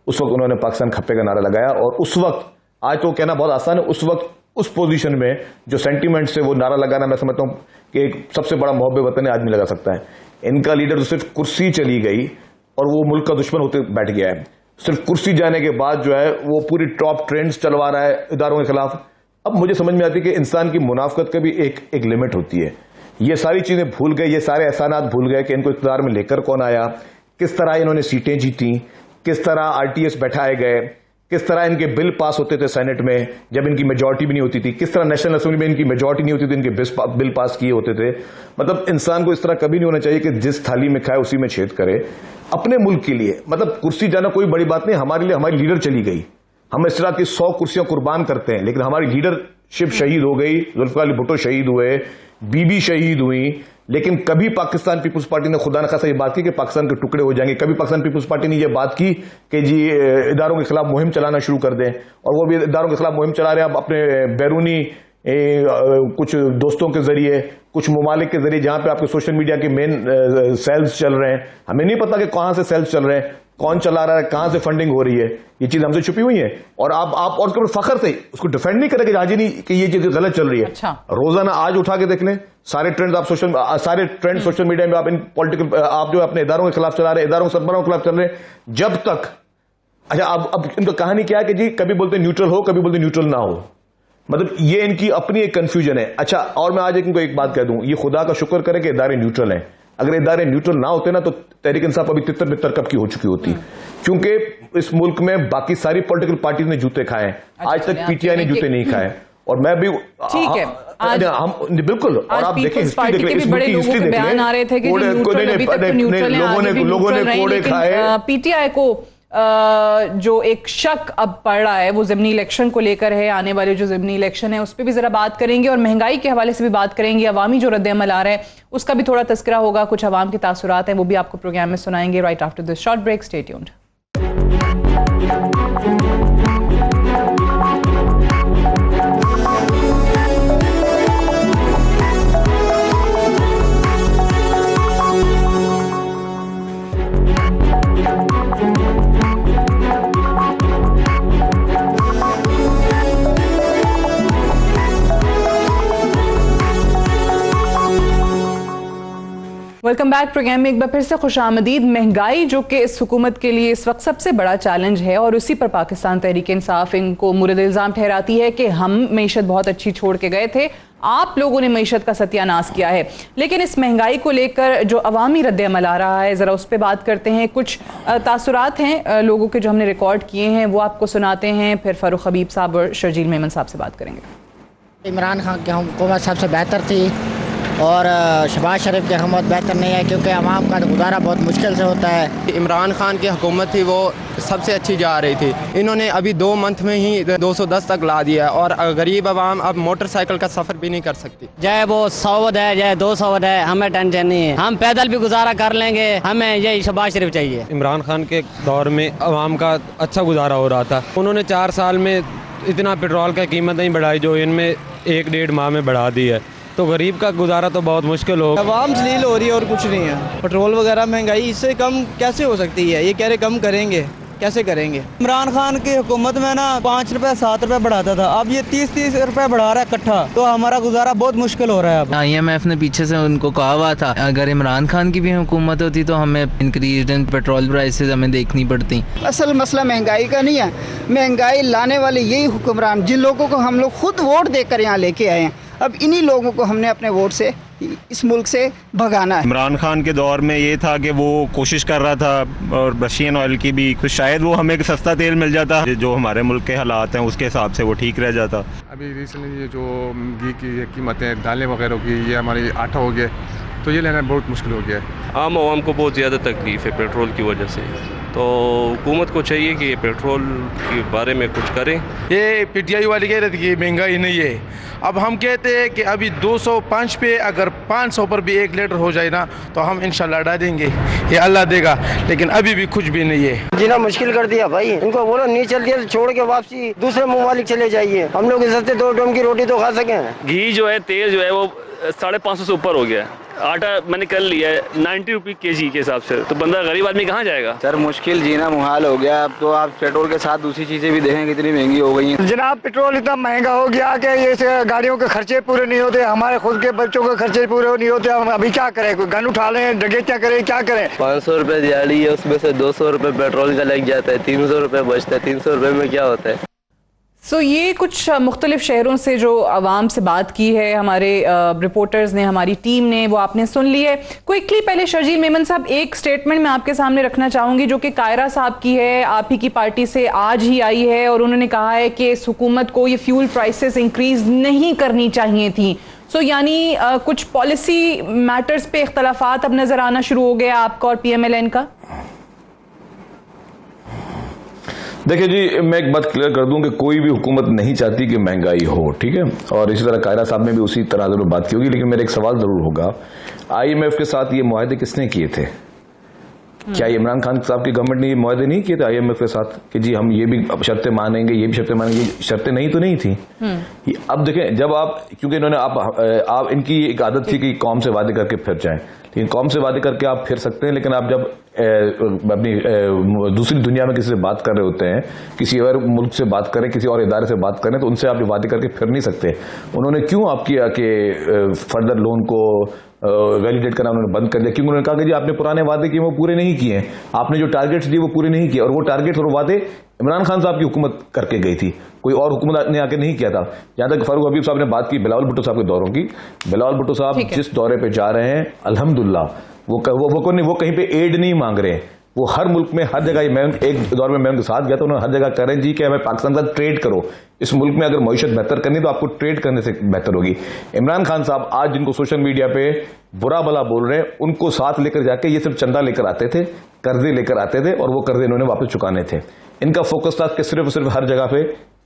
उस वक्त उन्होंने पाकिस्तान खप्पे का नारा लगाया। और उस वक्त, आज तो कहना बहुत आसान है, उस वक्त उस पोजीशन में जो सेंटीमेंट से वो नारा लगाना, मैं समझता हूं कि एक सबसे बड़ा मोहब्बे वतन आदमी लगा सकता है। इनका लीडर तो सिर्फ कुर्सी चली गई और वो मुल्क का दुश्मन होते बैठ गया है। सिर्फ कुर्सी जाने के बाद जो है वो पूरी टॉप ट्रेंड्स चलवा रहा है इदारों के खिलाफ। अब मुझे समझ में आती है कि इंसान की मुनाफकत का भी एक लिमिट होती है। ये सारी चीजें भूल गए, ये सारे एहसानात भूल गए कि इनको इक़्तिदार में लेकर कौन आया, किस तरह इन्होंने सीटें जीती, किस तरह आरटीएस बैठाए गए, किस तरह इनके बिल पास होते थे सेनेट में जब इनकी मेजॉरिटी भी नहीं होती थी, किस तरह नेशनल असेंबली में इनकी मेजॉरिटी नहीं होती थी, इनके बिल पास किए होते थे। मतलब इंसान को इस तरह कभी नहीं होना चाहिए कि जिस थाली में खाए उसी में छेद करे। अपने मुल्क के लिए, मतलब कुर्सी जाना कोई बड़ी बात नहीं, हमारे लिए हमारी लीडर चली गई, हम इस तरह की 100 कुर्सियां कुर्बान करते हैं, लेकिन हमारी लीडरशिप शहीद हो गई। जुल्फिकार अली भुट्टो शहीद हुए, बीबी शहीद हुई, लेकिन कभी पाकिस्तान पीपुल्स पार्टी ने खुदा न खासा ये बात की कि पाकिस्तान के टुकड़े हो जाएंगे। कभी पाकिस्तान पीपुल्स पार्टी ने ये बात की कि जी इदारों के खिलाफ मुहिम चलाना शुरू कर दें, और वो भी इदारों के खिलाफ मुहिम चला रहे हैं अब अपने बैरूनी कुछ दोस्तों के जरिए, कुछ ममालिक के जरिए, जहां पे आपके सोशल मीडिया के मेन सेल्स चल रहे हैं। हमें नहीं पता कि कहां से सेल्स चल रहे हैं, कौन चला रहा है, कहां से फंडिंग हो रही है, ये चीज हमसे छुपी हुई है। और आप और उसके फखर से उसको डिफेंड नहीं करेंगे राजी नहीं कि ये चीज गलत चल रही है। अच्छा। रोजाना आज उठा के देख लें, सारे ट्रेंड आप सारे ट्रेंड सोशल मीडिया में आप इन पॉलिटिकल आप जो अपने इदारों के खिलाफ चला रहे हैं, इदारों के सरबराहों के खिलाफ चल रहे हैं। जब तक अच्छा अब इनका कहानी क्या है कि जी कभी बोलते न्यूट्रल हो, कभी बोलते न्यूट्रल ना हो, मतलब ये इनकी अपनी एक कंफ्यूजन है। अच्छा, और मैं आज इनको एक बात कह दूं, ये खुदा का शुक्र करें कि इदारे न्यूट्रल हैं। अगर इदारे न्यूट्रल ना होते ना तो तहरीक इंसाफ अभी तितर बितर कब की हो चुकी होती, क्योंकि इस मुल्क में बाकी सारी पॉलिटिकल पार्टी ने जूते खाए, आज तक पीटीआई ने जूते नहीं खाए। और मैं भी ठीक है, हम बिल्कुल, और आप देखें हिस्ट्री देख लें, हिस्ट्री देख लें, लोगों ने कोड़े खाए। पीटीआई को जो एक शक अब पड़ रहा है वो ज़िमनी इलेक्शन को लेकर है, आने वाले जो ज़िमनी इलेक्शन है उस पर भी जरा बात करेंगे, और महंगाई के हवाले से भी बात करेंगे। अवामी जो रद्द-ए-अमल आ रहा है उसका भी थोड़ा तस्करा होगा, कुछ अवाम के तासुरात हैं वो भी आपको प्रोग्राम में सुनाएंगे। Right after this short break, stay tuned. Welcome back. Programme में एक बार फिर से खुशामदीद। महंगाई जो कि इस हुकूमत के लिए इस वक्त सबसे बड़ा चैलेंज है और उसी पर पाकिस्तान तहरीक इंसाफ इनको मुर्द इल्ज़ाम ठहराती है कि हम मईशत बहुत अच्छी छोड़ के गए थे, आप लोगों ने मईशत का सत्यानाश किया है। लेकिन इस महंगाई को लेकर जो अवामी रद्द-ए-अमल आ रहा है, ज़रा उस पर बात करते हैं। कुछ तासुरात हैं लोगों के जो हमने रिकॉर्ड किए हैं, वो आपको सुनाते हैं, फिर फारूक हबीब साहब और शर्जील मेमन साहब से बात करेंगे। इमरान खान की हुकूमत सबसे बेहतर थी और शहबाज शरीफ की हुकूमत बेहतर नहीं है, क्योंकि आवाम का गुजारा बहुत मुश्किल से होता है। इमरान खान की हुकूमत थी वो सबसे अच्छी जा रही थी। इन्होंने अभी 2 मंथ में ही 210 तक ला दिया और गरीब आवाम अब मोटरसाइकिल का सफ़र भी नहीं कर सकती। चाहे वो 100 है चाहे 200 है, हमें टेंशन नहीं है, हम पैदल भी गुजारा कर लेंगे। हमें यही शहबाज शरीफ चाहिए। इमरान खान के दौर में आवाम का अच्छा गुजारा हो रहा था। उन्होंने 4 साल में इतना पेट्रोल का कीमत नहीं बढ़ाई जो इनमें 1-1.5 माह में बढ़ा दी है, तो गरीब का गुजारा तो बहुत मुश्किल हो। आवाम जलील हो रही है और कुछ नहीं है। पेट्रोल वगैरह महंगाई इससे कम कैसे हो सकती है? ये कह रहे कम करेंगे, कैसे करेंगे? इमरान खान की हुकूमत में ना 5 रुपए 7 रुपए बढ़ाता था, अब ये 30-30 रुपए बढ़ा रहा है इकट्ठा, तो हमारा गुजारा बहुत मुश्किल हो रहा है। अब IMF ने पीछे से उनको कहा हुआ था अगर इमरान खान की भी हुकूमत होती तो हमें इंक्रीज इन पेट्रोल प्राइसेस हमें देखनी पड़ती। असल मसला महंगाई का नहीं है, महंगाई लाने वाले यही हुक्मरान जिन लोगों को हम लोग खुद वोट देकर यहाँ लेके आए हैं, अब इन्हीं लोगों को हमने अपने वोट से इस मुल्क से भगाना है। इमरान खान के दौर में ये था कि वो कोशिश कर रहा था और रशियन ऑयल की भी कुछ, शायद वो हमें सस्ता तेल मिल जाता जो हमारे मुल्क के हालात हैं उसके हिसाब से वो ठीक रह जाता। अभी रिसेंटली ये जो घी की कीमतें, दालें वगैरह की, ये हमारी आटा हो गया, तो ये लेना बहुत मुश्किल हो गया है। आम आवाम को बहुत ज़्यादा तकलीफ़ है पेट्रोल की वजह से, तो हुकूमत को चाहिए कि पेट्रोल के बारे में कुछ करें। ये PTI वाली कह रहे थे कि महंगाई नहीं है, अब हम कहते हैं कि अभी 205 पे अगर 500 पर भी 1 लीटर हो जाए ना तो हम इंशाल्लाह डालेंगे, ये अल्लाह देगा, लेकिन अभी भी कुछ भी नहीं है। जीना मुश्किल कर दिया भाई, इनको बोलो नहीं चल दिया तो छोड़ के वापसी दूसरे ममालिक चले जाइए, हम लोग इस हफ्ते 2 टन की रोटी तो खा सकें। घी जो है, तेल जो है वो 550 से ऊपर हो गया है। आटा मैंने कर लिया है 90 रुपये kg के हिसाब से, तो बंदा गरीब आदमी कहाँ जाएगा? सर मुश्किल जीना मुहाल हो गया। अब तो आप पेट्रोल के साथ दूसरी चीजें भी देखें कितनी महंगी हो गई हैं। जनाब पेट्रोल इतना महंगा हो गया कि ये गाड़ियों के खर्चे पूरे नहीं होते, हमारे खुद के बच्चों के खर्चे पूरे नहीं होते। हम अभी क्या करें? कोई गन उठा लें, डकैती करें, क्या करें? 500 रुपए दिहाड़ी है, उसमें से 200 रुपए पेट्रोल का लग जाता है, 300 रुपए बचता है। 300 रुपए में क्या होता है? ये कुछ मुख्तलिफ शहरों से जो आवाम से बात की है हमारे रिपोर्टर्स ने, हमारी टीम ने, वो आपने सुन ली है। क्विकली पहले शर्जील मेमन साहब, एक स्टेटमेंट मैं आपके सामने रखना चाहूँगी जो कि कायरा साहब की है, आप ही की पार्टी से आज ही आई है, और उन्होंने कहा है कि इस हुकूमत को ये फ्यूल प्राइसेस इंक्रीज नहीं करनी चाहिए थी। यानी कुछ पॉलिसी मैटर्स पे इख्तलाफात अब नज़र आना शुरू हो गया आपका और PMLN का। देखिए जी, मैं एक बात क्लियर कर दूं कि कोई भी हुकूमत नहीं चाहती कि महंगाई हो, ठीक है, और इसी तरह कायरा साहब ने भी उसी तरह जरूर बात की होगी। लेकिन मेरा एक सवाल जरूर होगा, IMF के साथ ये मुआहदे किसने किए थे? क्या ये इमरान खान साहब की गवर्नमेंट ने ये मुआहदे नहीं किए थे IMF के साथ कि जी हम ये भी शर्तें मानेंगे, ये भी शर्तें मानेंगे? शर्तें नहीं तो नहीं थी। अब देखें, जब आप, क्योंकि इन्होंने आप इनकी एक आदत थी कि कौम से वादे करके फिर जाएं, लेकिन कौम से वादे करके आप फिर सकते हैं, लेकिन आप जब अपनी दूसरी दुनिया में किसी से बात कर रहे होते हैं, किसी और मुल्क से बात करें, किसी और इदारे से बात करें, तो उनसे आप वादे करके फिर नहीं सकते। उन्होंने क्यों आप किया कि फर्दर लोन को वैलिडेट करना उन्होंने बंद कर दिया? क्योंकि उन्होंने कहा कि जी आपने पुराने वादे किए वो पूरे नहीं किए, आपने जो टारगेट्स दिए वो पूरे नहीं किए, और वो टारगेट्स और वादे इमरान खान साहब की हुकूमत करके गई थी, कोई और हुकूमत ने आके नहीं किया था। जहां तक फारूक हबीब साहब ने बात की बिलावल भुट्टो साहब के दौरों की, बिलावल भुट्टो साहब जिस दौरे पे जा रहे हैं अल्हम्दुलिल्लाह वो कहीं पे एड नहीं मांग रहे हैं, वो हर मुल्क में हर जगह, मैं एक दौर में मैं उनके साथ गया तो उन्होंने हर जगह कह रहे हैं जी कि हमें पाकिस्तान के साथ ट्रेड करो, इस मुल्क में अगर मईशत बेहतर करनी तो आपको ट्रेड करने से बेहतर होगी। इमरान खान साहब आज जिनको सोशल मीडिया पे बुरा भला बोल रहे हैं, उनको साथ लेकर जाके ये सिर्फ चंदा लेकर आते थे, कर्जे लेकर आते थे, और वो कर्जे इन्होंने वापस चुकाने थे। इनका फोकस था कि सिर्फ हर जगह पे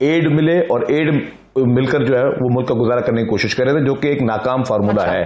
एड मिले, और एड मिलकर जो है वो मुल्क का गुजारा करने की कोशिश कर रहे थे, जो कि एक नाकाम फार्मूला है।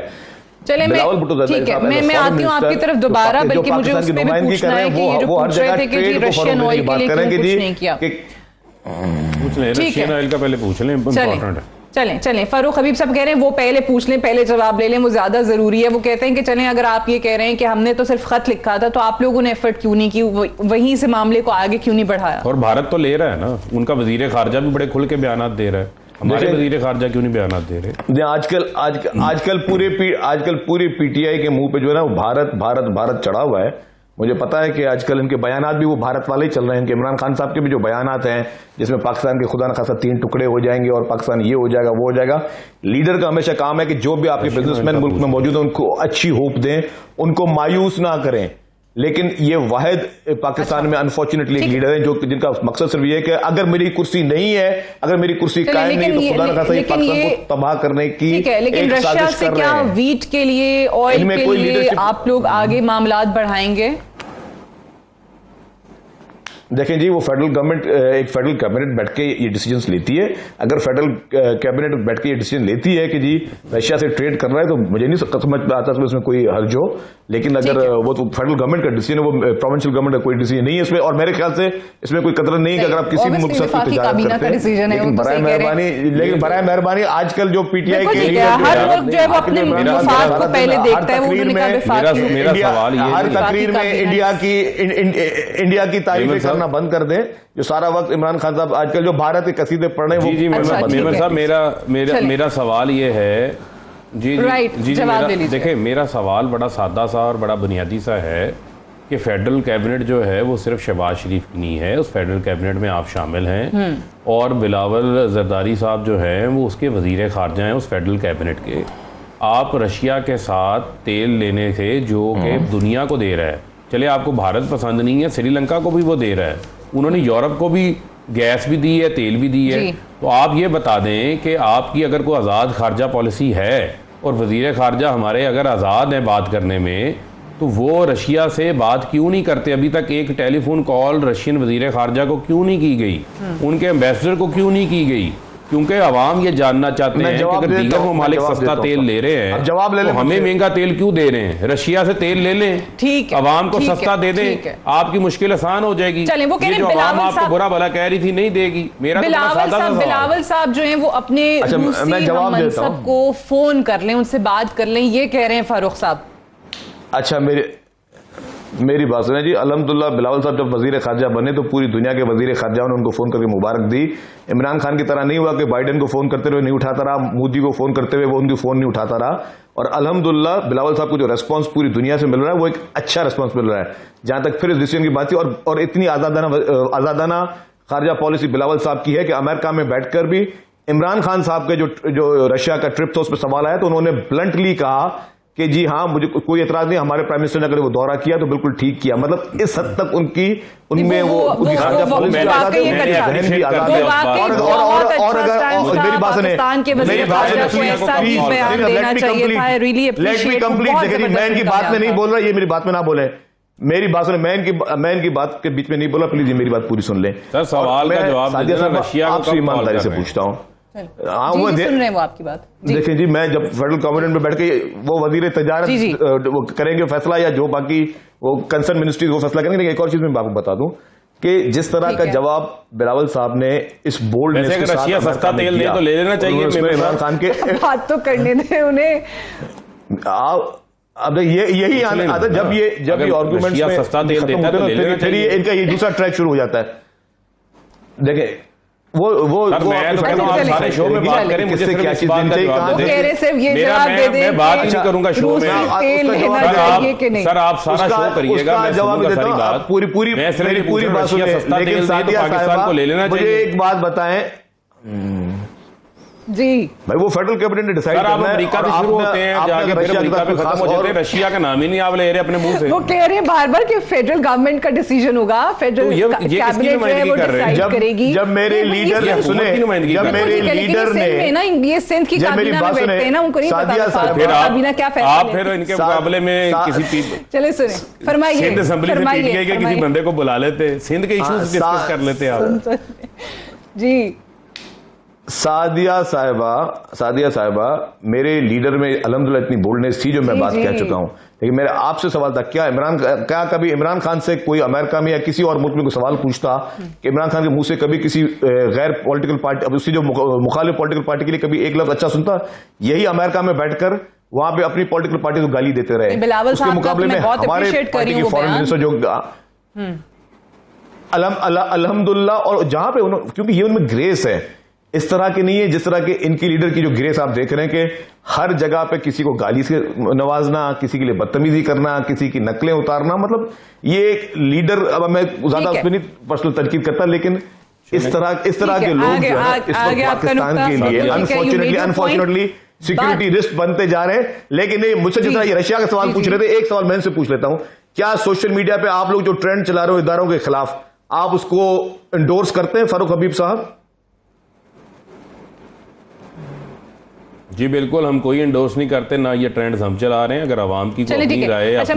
चले ठीक है, मैं आती हूँ आपकी तरफ दोबारा, बल्कि मुझे उस पे भी पूछना है कि ये जो पूछ रहे थे कि जी रशियन ऑयल के लिए क्यों कुछ नहीं किया। पूछ लें, रशियन ऑयल का पहले पूछ लें, इंपॉर्टेंट है। चलें फारूक हबीब साहब कह रहे हैं वो पहले पूछ लें, पहले जवाब ले लें, वो ज्यादा जरूरी है। वो कहते हैं कि चलें, अगर आप ये कह रहे हैं कि हमने तो सिर्फ खत लिखा था, तो आप लोगों ने एफर्ट क्यों नहीं की, वहीं से मामले को आगे क्यों नहीं बढ़ाया? और भारत तो ले रहा है ना, उनका वजीर खारजा भी बड़े खुल के बयान दे रहा है, हमारे वजीर खारजा क्यों नहीं बयान दे रहे? आजकल पूरी पीटीआई के मुंह पे जो है ना वो भारत भारत भारत चढ़ा हुआ है। मुझे पता है कि आजकल इनके बयानात भी वो भारत वाले ही चल रहे हैं। इनके इमरान खान साहब के भी जो बयानात हैं जिसमें पाकिस्तान के खुदा न खासा 3 टुकड़े हो जाएंगे और पाकिस्तान ये हो जाएगा वो हो जाएगा। लीडर का हमेशा काम है कि जो भी आपके बिजनेसमैन मुल्क में मौजूद है उनको अच्छी होप दें, उनको मायूस ना करें। लेकिन ये वाहिद पाकिस्तान में अनफॉर्चुनेटली एक लीडर है जो जिनका मकसद सिर्फ ये है कि अगर मेरी कुर्सी नहीं है, अगर मेरी कुर्सी कायम नहीं तो खुदा न खासा ये पाकिस्तान को तबाह करने की लेकिन रशिया से क्या वीट के लिए, ऑयल के लिए आप लोग आगे मामलात बढ़ाएंगे? देखें जी, वो फेडरल गवर्नमेंट एक फेडरल कैबिनेट बैठ के ये डिसीजंस लेती है। अगर फेडरल कैबिनेट बैठ के ये डिसीजन लेती है कि जी रशिया से ट्रेड कर रहा है तो मुझे नहीं समझ में आता है उसमें कोई हर्ज हो। लेकिन अगर वो तो फेडरल गवर्नमेंट का डिसीजन है, वो प्रोविंशियल गवर्नमेंट का कोई डिसीजन नहीं है इसमें। और मेरे ख्याल से इसमें कोई कतरा नहीं है कि अगर आप किसी भी मुल्क से तजारत करते हैं। लेकिन बराए मेहरबानी आजकल जो पीटीआई के हर तकरीर में इंडिया की तारीफें करना बंद कर दें। जो सारा वक्त इमरान खान साहब आजकल जो भारत के कसीदे पढ़ रहे हैं। जी मेमन साहब, मेरा सवाल ये है जी देखिए, मेरा सवाल बड़ा सादा सा और बड़ा बुनियादी सा है कि फेडरल कैबिनेट जो है वो सिर्फ शहबाज शरीफ की नहीं है। उस फेडरल कैबिनेट में आप शामिल हैं और बिलावल जरदारी साहब जो हैं वो उसके वजीर खारजा हैं उस फेडरल कैबिनेट के। आप रशिया के साथ तेल लेने थे जो कि दुनिया को दे रहा है। चले आपको भारत पसंद नहीं है, श्रीलंका को भी वो दे रहा है। उन्होंने यूरोप को भी गैस भी दी है, तेल भी दी है। तो आप ये बता दें कि आपकी अगर कोई आज़ाद खारजा पॉलिसी है और वज़ीर खारजा हमारे अगर आज़ाद हैं बात करने में, तो वो रशिया से बात क्यों नहीं करते? अभी तक एक टेलीफोन कॉल रशियन वज़ीर खारजा को क्यों नहीं की गई, उनके एम्बेसडर को क्यों नहीं की गई? क्योंकि अवाम ये जानना चाहते हैं कि अगर दीगर ममालिक सस्ता तेल ले रहे हैं तो हमें महंगा तेल क्यों दे रहे हैं? रशिया से तेल ले लें, ठीक है, अवाम को सस्ता दे दें, आपकी मुश्किल आसान हो जाएगी। ये जो अवाम आपको बुरा भला कह रही थी नहीं देगी। मेरा बिलावल साहब जो हैं वो अपने मनसब को फोन कर लें, उनसे बात कर लें, ये कह रहे हैं फारूक साहब। अच्छा, मेरी बात सुनिए जी। अल्हम्दुलिल्लाह बिलावल साहब जब वजीर खारजा बने तो पूरी दुनिया के वजीर खारजा ने उनको फोन करके मुबारक दी। इमरान खान की तरह नहीं हुआ कि बाइडेन को फोन करते हुए नहीं उठाता रहा, मोदी को फोन करते हुए वो उनकी फोन नहीं उठाता रहा। और अल्हम्दुलिल्लाह बिलावल साहब को जो रेस्पॉन्स पूरी दुनिया से मिल रहा है वो एक अच्छा रेस्पॉन्स मिल रहा है। जहां तक फिर इस डिसीजन की बात थी और इतनी आजादाना खारजा पॉलिसी बिलावल साहब की है कि अमेरिका में बैठकर भी इमरान खान साहब के जो रशिया का ट्रिप था उस पर सवाल आया तो उन्होंने ब्लंटली कहा कि जी हाँ, मुझे कोई एतराज नहीं, हमारे प्राइम मिनिस्टर ने अगर वो दौरा किया तो बिल्कुल ठीक किया। मतलब इस हद तक उनमें वो खारजा पॉलिसी आजाद है, बहन भी आजाद है। और अगर मेरी बात सुने, लेट मी कंप्लीट। देखिए, मैं इनकी बात में नहीं बोल रहा, ये मेरी बात में ना बोले। मेरी बात सुने, मैं इनकी बात के बीच में नहीं बोला, प्लीज ये मेरी बात पूरी सुन लें। सवाल का जवाब आपसे ईमानदारी से पूछता हूँ। हाँ, वो सुन रहे हैं वो आपकी बात। देखिए जी, मैं जब फेडरल कैबिनेट में बैठ के वो वजीर तजारत वो करेंगे फैसला या जो बाकी वो कंसर्न मिनिस्ट्री वो फैसला करेंगे। लेकिन एक और चीज मैं आपको बता दूं कि जिस तरह का जवाब बिलावल साहब ने इस बोल्ड रशिया सस्ता तेल दे तो ले लेना चाहिए इमरान खान के बात तो करने दें उन्हें। अब यही आता जब ये आर्गुमेंट सस्ता तेल देता है तो ले लेना चाहिए। इनका ये दूसरा ट्रैक शुरू हो जाता है। देखिए वो सारे शो में बात करें, मुझे सिर्फ इस बात का जवाब दे दें। मैं बात ही नहीं करूंगा शो में। सर आप सारा शो करिएगा, मैं सुनूंगा सारी बात पूरी। मैं सिर्फ पूरी बात सुनिए, सस्ता तेल दे तो पाकिस्तान को ले लेना चाहिए। मुझे एक बात बताएं जी भाई, वो फेडरल कैबिनेट ने डिसाइड करना है। अमेरिका से शुरू होते हैं, जाके फिर अमेरिका पे खत्म हो जाते हैं। रशिया का नाम ही नहीं आप ले रहे अपने मुंह से। वो कह रहे हैं बार-बार कि फेडरल गवर्नमेंट का डिसीजन होगा, फेडरल कैबिनेट जो है वो डिसाइड करेगी। जब मेरे लीडर सुने, जब मेरे लीडर ने ना ये सिंध की काबीना में बैठते हैं ना, उनको नहीं पता काबीना क्या फैसला। आप फिर इनके मुकाबले में किसी चले सुने, फरमाइए। सिंध असेंबली से पीटीआई के किसी बंदे को बुला लेते, सिंध के इश्यूज डिस्कस कर लेते आप जी। सादिया साहिबा मेरे लीडर में अल्हम्दुलिल्लाह इतनी बोल्डनेस थी जो मैं बात कह चुका हूं। लेकिन मेरा आपसे सवाल था, क्या कभी इमरान खान से कोई अमेरिका में या किसी और मुल्क में कोई सवाल पूछता कि इमरान खान के मुंह से कभी किसी गैर पॉलिटिकल पार्टी, अब उसकी जो मुखालिफ पॉलिटिकल पार्टी के लिए कभी एक लफ्ज अच्छा सुनता? यही अमेरिका में बैठकर वहां पे अपनी पॉलिटिकल पार्टी को गाली देते रहे। उसके मुकाबले में हमारे पार्टी के फॉरेन मिनिस्टर जो अल्हम्दुलिल्लाह, और जहां पे क्योंकि ये उनमें ग्रेस है इस तरह की नहीं है जिस तरह के इनकी लीडर की जो ग्रेस आप देख रहे हैं कि हर जगह पे किसी को गाली से नवाजना, किसी के लिए बदतमीजी करना, किसी की नकलें उतारना, मतलब ये एक लीडर, अब मैं ज्यादा उसमें नहीं पर्सनल तनकीद करता, लेकिन इस तरह के लोग जो है इस वक्त पाकिस्तान के लिए अनफॉर्चुनेटली सिक्योरिटी रिस्क बनते जा रहे हैं। लेकिन नहीं, मुझसे जितना ये रशिया का सवाल पूछ रहे थे, एक सवाल मैं इनसे पूछ लेता हूं, क्या सोशल मीडिया पे आप लोग जो ट्रेंड चला रहे हो इदारों के खिलाफ, आप उसको एंडोर्स करते हैं फारूक हबीब साहब? जी बिल्कुल, हम कोई एंडोर्स नहीं करते, ना ये ट्रेंड्स हम चला रहे हैं। अगर आवाम की चलिए ठीक है। अच्छा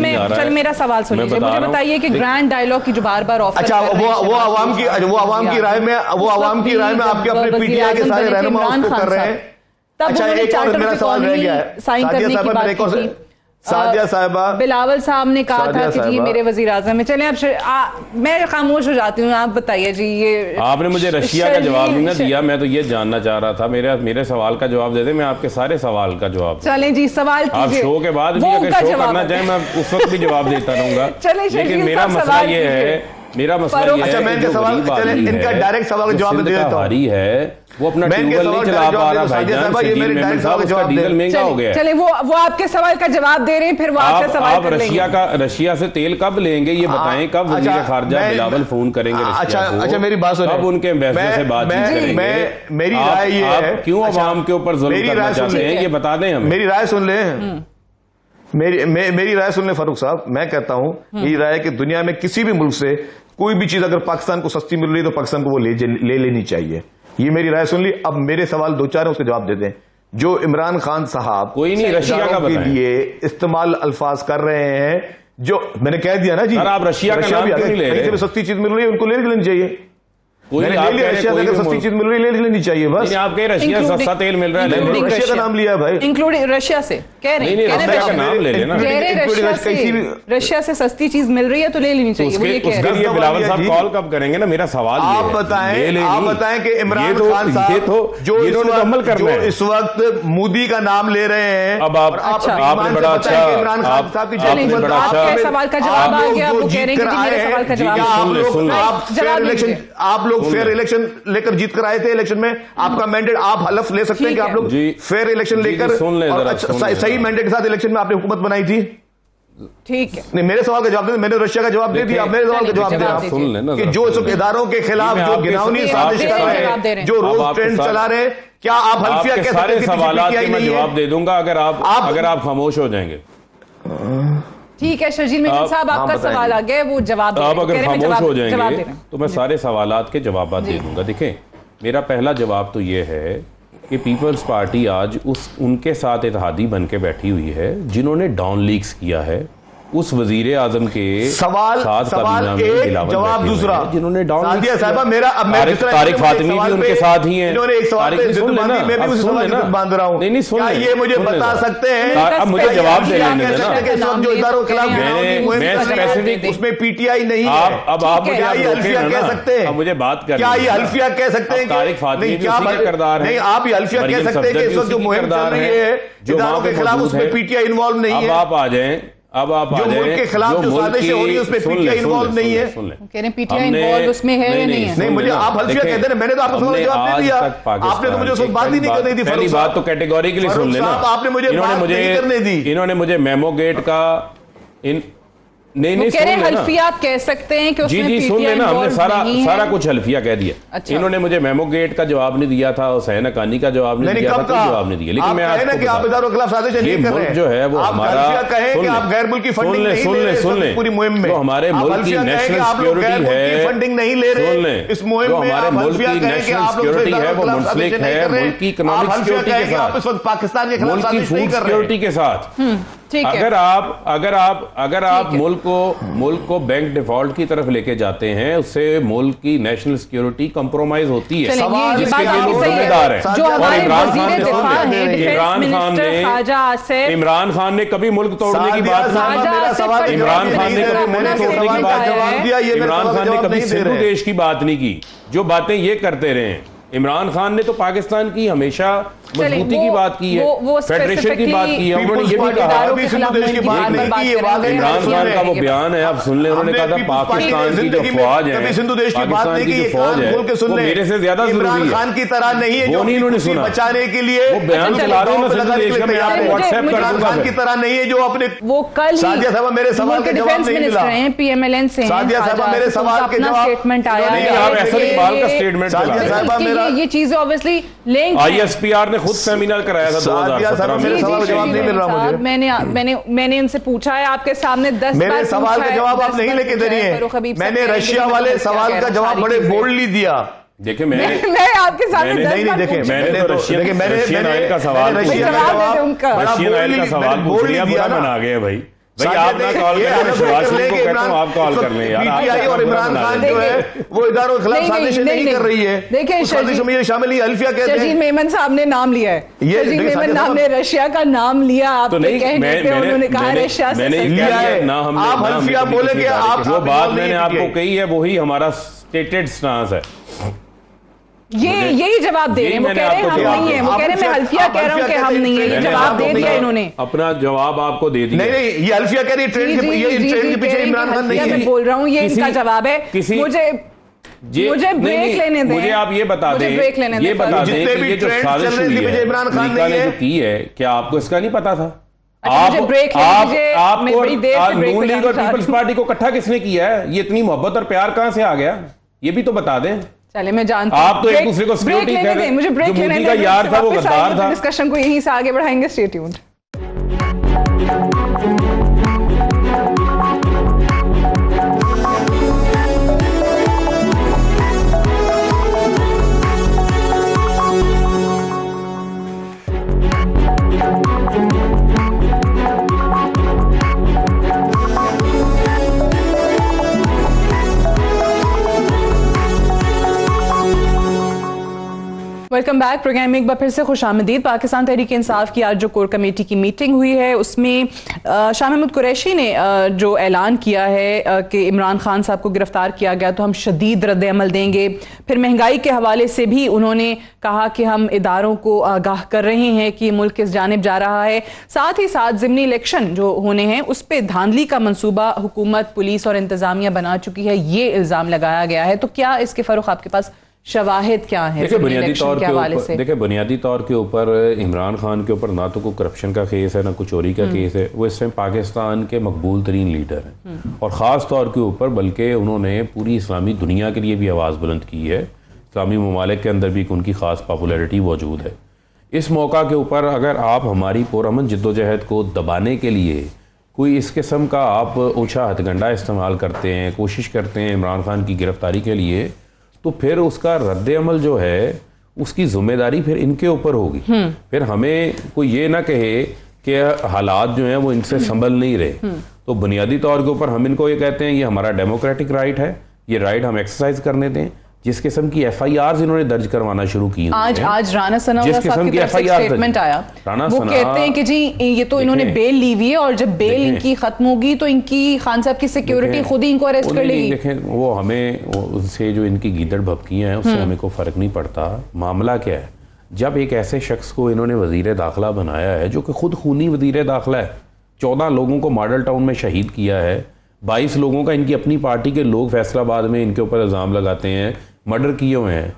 मेरा सवाल सुनिए, मुझे बताइए कि ग्रैंड डायलॉग की जो बार-बार ऑफर, अच्छा वो आवाम की राय में आपके अपने पीटीआई के सारे रहनुमा उसको कर रहे हैं। अच्छा, एक और मेरा सवाल रह गया है, साइन करने की बात की थी सादिया साहिबा, बिलावल साहब ने कहा था कि जी मेरे वजीर आजम में। चले अब मैं खामोश हो जाती हूँ, आप बताइए जी। ये आपने मुझे रशिया का जवाब नहीं ना दिया, मैं तो ये जानना चाह रहा था, मेरे सवाल का जवाब दे दे, मैं आपके सारे सवाल का जवाब। चलें जी, सवाल आप शो के बाद भी अगर शो करना चाहें मैं उस वक्त भी जवाब देता रहूंगा। लेकिन मेरा मसला ये है, अच्छा मैं इनका सवाल, इनका डायरेक्ट सवाल का जवाब दे देता हूं है, वो अपना ट्यूबवेल नहीं चला पा रहा भाईजान, डीजल महंगा हो गया। चले वो आपके सवाल का जवाब दे रहे हैं, फिर वो आपसे सवाल कर लेंगे। आप रशिया से तेल कब लेंगे ये बताएं, कब वजीर खारजा बिलावल फोन करेंगे रशिया को? अच्छा मेरी बात सुनिए, अब उनके एम्बेसडर से बातचीत करेंगे। मेरी राय ये है, क्यों अवाम के ऊपर जुल्म करना चाहते हैं ये बता दें हमें। मेरी राय सुन ले, मेरी राय सुन ले फारूक साहब। मैं कहता हूं मेरी राय है कि दुनिया में किसी भी मुल्क से कोई भी चीज अगर पाकिस्तान को सस्ती मिल रही है तो पाकिस्तान को वो ले लेनी चाहिए। ये मेरी राय सुन ली। अब मेरे सवाल दो चार है, उसके जवाब दे दें। जो इमरान खान साहब कोई नहीं रशिया का के लिए इस्तेमाल अल्फाज कर रहे हैं, जो मैंने कह दिया ना जी, आप रशिया का नाम क्यों नहीं ले रहे? सस्ती चीज मिल रही है उनको ले लेनी चाहिए। मैंने ले लिया, रशिया से सस्ती चीज मिल रही है ले लेनी चाहिए बस। आप कह रशिया सस्ता तेल मिल रहा है, रशिया का नाम लिया है भाई, इंक्लूडिंग रशिया से कह रहे हैं, रशिया का नाम ले लेना। रशिया से सस्ती चीज मिल रही है तो ले लेनी चाहिए। उसके लिए बिलावल साहब कॉल कब करेंगे ना, मेरा सवाल आप बताएं कि इमरान खान साहब जो अमल कर रहे हैं इस वक्त मोदी का नाम ले रहे हैं, अब आपने बड़ा अच्छा इमरान खान साहब की सवाल का जवाब आ गया, वो कह रहे हैं कि मेरे सवाल का जवाब। आप लोग फेयर इलेक्शन लेकर जीत कर आए थे, इलेक्शन में आपका मैंडेट, आप हलफ ले सकते हैं कि आप लोग फेयर इलेक्शन लेकर सही मैंडेट के साथ इलेक्शन में आपने हुकूमत बनाई थी। ठीक है, नहीं मेरे सवाल का जवाब दे, मैंने रशिया का जवाब दे दिया, मेरे सवाल का जवाब दे आप सुन लेना कि जो इदारों के खिलाफ जो गिनावनी साजिश कर रहे हैं, जो रोज ट्रेंड चला रहे हैं, क्या आप हल्फिया कह सकते हैं कि सवालों के मैं जवाब दे दूंगा अगर आप खामोश हो जाएंगे। ठीक है शर्जील मेमन साहब, आपका सवाल आ गया, वो जवाब आप अगर खामोश हो जाएंगे तो मैं सारे सवालात के जवाब दे दूंगा। देखें, मेरा पहला जवाब तो ये है कि पीपल्स पार्टी आज उनके साथ इत्तेहादी बन के बैठी हुई है जिन्होंने डाउन लीक्स किया है उस वजीर आजम के सवाल एक जवाब दूसरा, जिन्होंने डाउन तारिक फातिमी भी उनके साथ ही हैं। बांध रहा हूँ, नहीं सुन, ये मुझे बता सकते हैं, अब मुझे जवाब दे लेने देना। जो इदारों के खिलाफ मैं स्पेसिफिक उसमें पीटीआई नहीं है, अब आप मुझे हल्फिया कह सकते हैं, मुझे बात कर, क्या ये हल्फिया कह सकते हैं? तारिक फातिमी भी उसी का किरदार है। नहीं, आप ये हल्फिया कह सकते हैं कि इस वक्त जो मुहिम चल रही है इदारों के खिलाफ उसमें पीटीआई इन्वॉल्व नहीं है। अब आप आ जाएं, जो मुल्क के खिलाफ जो साजिशें हो रही है उसमें पीटीआई इन्वॉल्व नहीं है। कह रहे पीटीआई इन्वॉल्व उसमें है या नहीं है? नहीं, मुझे आप हल्फिया कहते हैं, मैंने तो आपको सवाल जवाब दे दिया, आपने तो मुझे उस बात ही नहीं करनी थी। पहली बात तो कैटेगोरिकली सुन लेना, आपने मुझे बात नहीं करने दी। इन्होंने मुझे मेमो गेट का नहीं कह रहे हल्फिया कह सकते हैं कि उसमें जी सुन लेना, हमने सारा कुछ हल्फिया कह दिया। अच्छा। इन्होंने मुझे मेमो गेट का जवाब नहीं दिया था, हुसैन हकानी का जवाब नहीं दिया था, कोई जवाब नहीं दिया। लेकिन मैं जो है वो हमारा सुन ले पूरी मुहिम में जो हमारे मुल्क की नेशनल सिक्योरिटी है, फंडिंग नहीं ले रहे इस मुहिम में, हमारे मुल्क की नेशनल सिक्योरिटी है वो मुंसलिक है मुल्क की इकोनॉमिक सिक्योरिटी के साथ, पाकिस्तान के खिलाफ मुल्क की फूड सिक्योरिटी के साथ। अगर आप मुल्क को बैंक डिफॉल्ट की तरफ लेके जाते हैं, उससे मुल्क की नेशनल सिक्योरिटी कंप्रोमाइज होती है। जिसके लिए लोग जिम्मेदार हैं। और इमरान खान ने कभी मुल्क तोड़ने की बात नहीं, इमरान खान ने कभी मुल्क तोड़ने की बात नहीं, इमरान खान ने कभी सिंधु देश की बात नहीं की। जो बातें ये करते रहे हैं, इमरान खान ने तो पाकिस्तान की हमेशा मजबूती की बात की है, फेडरेशन की बात की है, उन्होंने ये भी कहा इमरान खान का वो बयान है, आप सुन लें, उन्होंने कहा था पाकिस्तान की जो फौज है, पाकिस्तान की जो फौज है वो मेरे से ज्यादा जरूरी है। खान की तरह नहीं है, वो नहीं उन्होंने सुना, बचाने के लिए वो बयान चला रहे हैं, सिंधु देश का, मैं आपको व्हाट्सएप कर दूंगा। खान की तरह नहीं है जो अपने वो कल सादिया साहब मेरे सवाल के जवाब नहीं मिला, PMLN से सादिया साहब मेरे सवाल के जवाब स्टेटमेंट आया है, आप ऐसा इकबाल का स्टेटमेंट चला, ये चीजें ऑब्वियसली लिंक ISPR ने खुद सेमिनार कराया था 2017 में, जवाब नहीं मिल रहा मुझे, मैंने इनसे पूछा है आपके सामने 10 मेरे सवाल का जवाब आप नहीं लेके दे रही हैं। मैंने रशिया वाले सवाल का जवाब बड़े बोल्डली दिया। देखिए मैं आपके सामने मैंने तो रशियन ऑयल का सवाल पूछ लिया, बुरा मना गए भाई आप ना कॉल करें, शहबाज शरीफ को कहता हूं आप कॉल कर लें यार। और इमरान खान जो है वो इदारों के खिलाफ साजिश नहीं कर रही है। देखिए साजिश में शामिल ही अल्फिया कहते हैं। शजीद मेमन साहब ने नाम लिया है, शजीद मेमन साहब ने रशिया का नाम लिया, आपके कहने पे उन्होंने कहा रशिया से लिया है ना, आप अल्फिया बोलेंगे, आप जो बात मैंने आपको कही है वही हमारा स्टेटेड स्टांस है। यही जवाब दे रहे हैं, वो कह रहे हैं हम नहीं है, वो कह रहे हैं मैं अल्फिया कह रहा हूं कि हम नहीं है, ये जवाब दे दिया इन्होंने, अपना जवाब आपको दे दिया। नहीं ये अल्फिया कह रही है ट्रेन के पीछे इमरान खान नहीं है, मैं बोल रहा हूं ये इसका जवाब है। मुझे ब्रेक लेने दें, मुझे आप ये बता दें, ये बता दें कि ये जो साजिश हुई है अमेरिका ने जो की है, क्या आपको इसका नहीं पता था? आपको नून लीग और पीपल्स पार्टी को इकट्ठा किसने किया है? ये इतनी मोहब्बत और प्यार कहां से आ गया, ये भी तो बता दें। चले मैं जानती आप तो एक दूसरे को सिक्योरिटी कह रहे हैं, मुझे ब्रेक लेने दें, यार था वो गद्दार था। डिस्कशन को यहीं से आगे बढ़ाएंगे, stay tuned. Welcome back. Programme में एक बार फिर से खुशामदीद। पाकिस्तान तहरीक इंसाफ की आज जो कोर कमेटी की मीटिंग हुई है उसमें शाह महमूद कुरैशी ने जो ऐलान किया है कि इमरान खान साहब को गिरफ्तार किया गया तो हम शदीद रद्द अमल देंगे। फिर महंगाई के हवाले से भी उन्होंने कहा कि हम इदारों को आगाह कर रहे हैं कि मुल्क किस जानिब जा रहा है। साथ ही साथ ज़िमनी इलेक्शन जो होने हैं उस पर धांधली का मंसूबा हुकूमत, पुलिस और इंतजामिया बना चुकी है, ये इल्ज़ाम लगाया गया है। तो क्या इसके फ़र्क आपके पास शवाहिद क्या है? देखिए बुनियादी तौर के ऊपर इमरान खान के ऊपर ना तो कोई करप्शन का केस है ना कोई चोरी का केस है। वो इस टाइम पाकिस्तान के मकबूल तरीन लीडर हैं और ख़ास तौर के ऊपर बल्कि उन्होंने पूरी इस्लामी दुनिया के लिए भी आवाज़ बुलंद की है। इस्लामी ममालिक के अंदर भी उनकी ख़ास पॉपुलैरिटी मौजूद है। इस मौका के ऊपर अगर आप हमारी पुरअमन जद्दोजहद को दबाने के लिए कोई इस किस्म का आप ऊँचा हथकंडा इस्तेमाल करते हैं, कोशिश करते हैं इमरान खान की गिरफ्तारी के लिए, तो फिर उसका रद्द अमल जो है उसकी जिम्मेदारी फिर इनके ऊपर होगी। फिर हमें कोई ये ना कहे कि हालात जो हैं वो इनसे संभल नहीं रहे। तो बुनियादी तौर के ऊपर हम इनको ये कहते हैं ये हमारा डेमोक्रेटिक राइट है, ये राइट हम एक्सरसाइज करने दें। जिस किस्म की FIRs इन्होंने दर्ज करवाना शुरू की, आज राना सनाउल्लाह साहब की तरफ से स्टेटमेंट आया, वो कहते हैं कि जी ये तो इन्होंने बेल ली हुई है और जब बेल इनकी खत्म होगी तो इनकी खान साहब की सिक्योरिटी खुद ही इनको अरेस्ट कर लेगी। देखें वो हमें उनसे जो इनकी गीदड़ भपकियां हैं उससे हमें कोई फर्क नहीं पड़ता। मामला क्या है, जब एक ऐसे शख्स को इन्होंने वजीर दाखिला बनाया है जो कि खुद खूनी वजीर दाखिला है, 14 लोगों को मॉडल टाउन में शहीद किया है, 22 लोगों का इनकी अपनी पार्टी के लोग फैसलाबाद में इनके ऊपर इल्ज़ाम लगाते हैं मर्डर किए हुए हैं,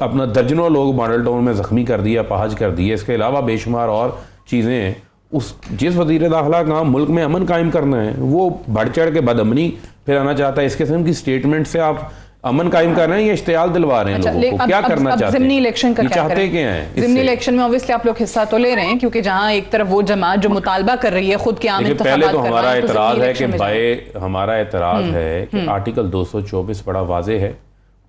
अपना दर्जनों लोग मॉडल टाउन में ज़ख्मी कर दिया, पहाज कर दिए। इसके अलावा बेशुमार और चीज़ें उस जिस वज़ीर दाखिला का मुल्क में अमन कायम करना है वो बढ़ चढ़ के बदअमनी फैलाना चाहता है। इस किस्म की स्टेटमेंट से आप अमन कायम कर रहे हैं या इश्तियाल दिलवा रहे हैं लोगों को? क्या करना चाहते हैं? ज़िमनी इलेक्शन का क्या चाहते क्या हैं? ज़िमनी इलेक्शन में ऑब्वियसली आप लोग हिस्सा तो ले रहे हैं क्योंकि जहां एक तरफ वो जमात जो मुतालबा कर रही है खुद के आम इंतखाबात पहले तो हमारा एतराज़ है कि हमारा एतराज़ है कि आर्टिकल 224 बड़ा वाज़ेह है।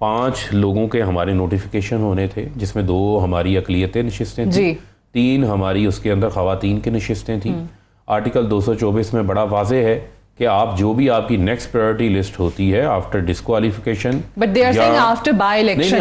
5 लोगों के हमारे नोटिफिकेशन होने थे जिसमें 2 हमारी अक़लियतें नशिस्तें थी, 3 हमारी उसके अंदर ख़वातीन की नशिस्तें थी। आर्टिकल 224 में बड़ा वाज़ेह है कि आप जो भी आपकी नेक्स्ट प्रायोरिटी लिस्ट होती है after disqualification, but they are saying after by election,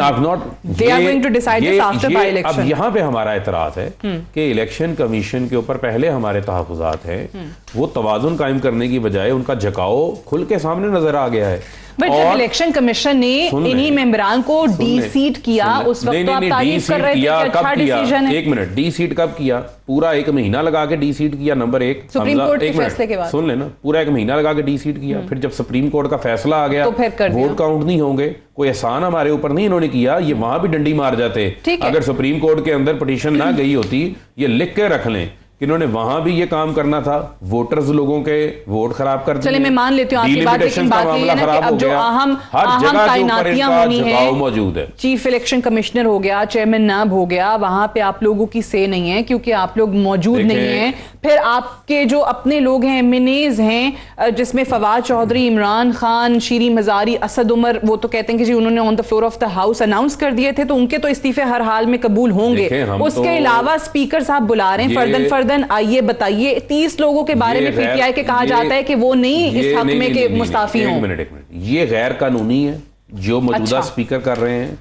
they are going to decide this after by election. अब यहाँ पे हमारा एतराज़ है कि इलेक्शन कमीशन के ऊपर पहले हमारे तहफ़्फ़ुज़ात हैं, वो तवाज़ुन कायम करने की बजाय उनका झुकाव खुल के सामने नजर आ गया है। बट जब इलेक्शन कमीशन ने इन्हीं मेंबरान को डी सीट किया उस वक्त तो आप तारीफ कर रहे थे कि अच्छा डिसीजन है। 1 मिनट, डी सीट कब किया? पूरा 1 महीना लगा के डी सीट किया। नंबर 1 सुप्रीम कोर्ट के फैसले के बाद सुन लेना, पूरा 1 महीना लगा के डी सीट किया। फिर जब सुप्रीम कोर्ट का फैसला आ गया तो फिर कर वोट काउंट नहीं होंगे। कोई एहसान हमारे ऊपर नहीं इन्होंने किया, ये वहां भी डंडी मार जाते। अगर सुप्रीम कोर्ट के अंदर पिटीशन ना गई होती, ये लिख के रख लें कि इन्होंने वहां भी ये काम करना था, वोटर्स लोगों के वोट खराब कर दिए। चलिए मैं मान लेती हूँ आपकी बात, लेकिन बात ये है ना कि अब जो अहम तैनातियां होनी है, मौजूद है, चीफ इलेक्शन कमिश्नर हो गया, चेयरमैन नाब हो गया, वहां पे आप लोगों की से नहीं है क्योंकि आप लोग मौजूद नहीं है। फिर आपके जो अपने लोग हैं, एमएनएज हैं, जिसमें फवाद चौधरी, इमरान खान, शीरी मजारी, असद उमर, वो तो कहते हैं कि जी उन्होंने on the floor of the house announce कर दिए थे, तो उनके तो इस्तीफे हर हाल में कबूल होंगे। उसके अलावा स्पीकर साहब बुला रहे हैं फर्दन आइए बताइए। 30 लोगों के बारे में पीटीआई के कहा जाता है कि वो नहीं इस हक में के मुस्ताफी हों। एक मिनट, ये गैर कानूनी है जो मौजूदा स्पीकर कर रहे हैं।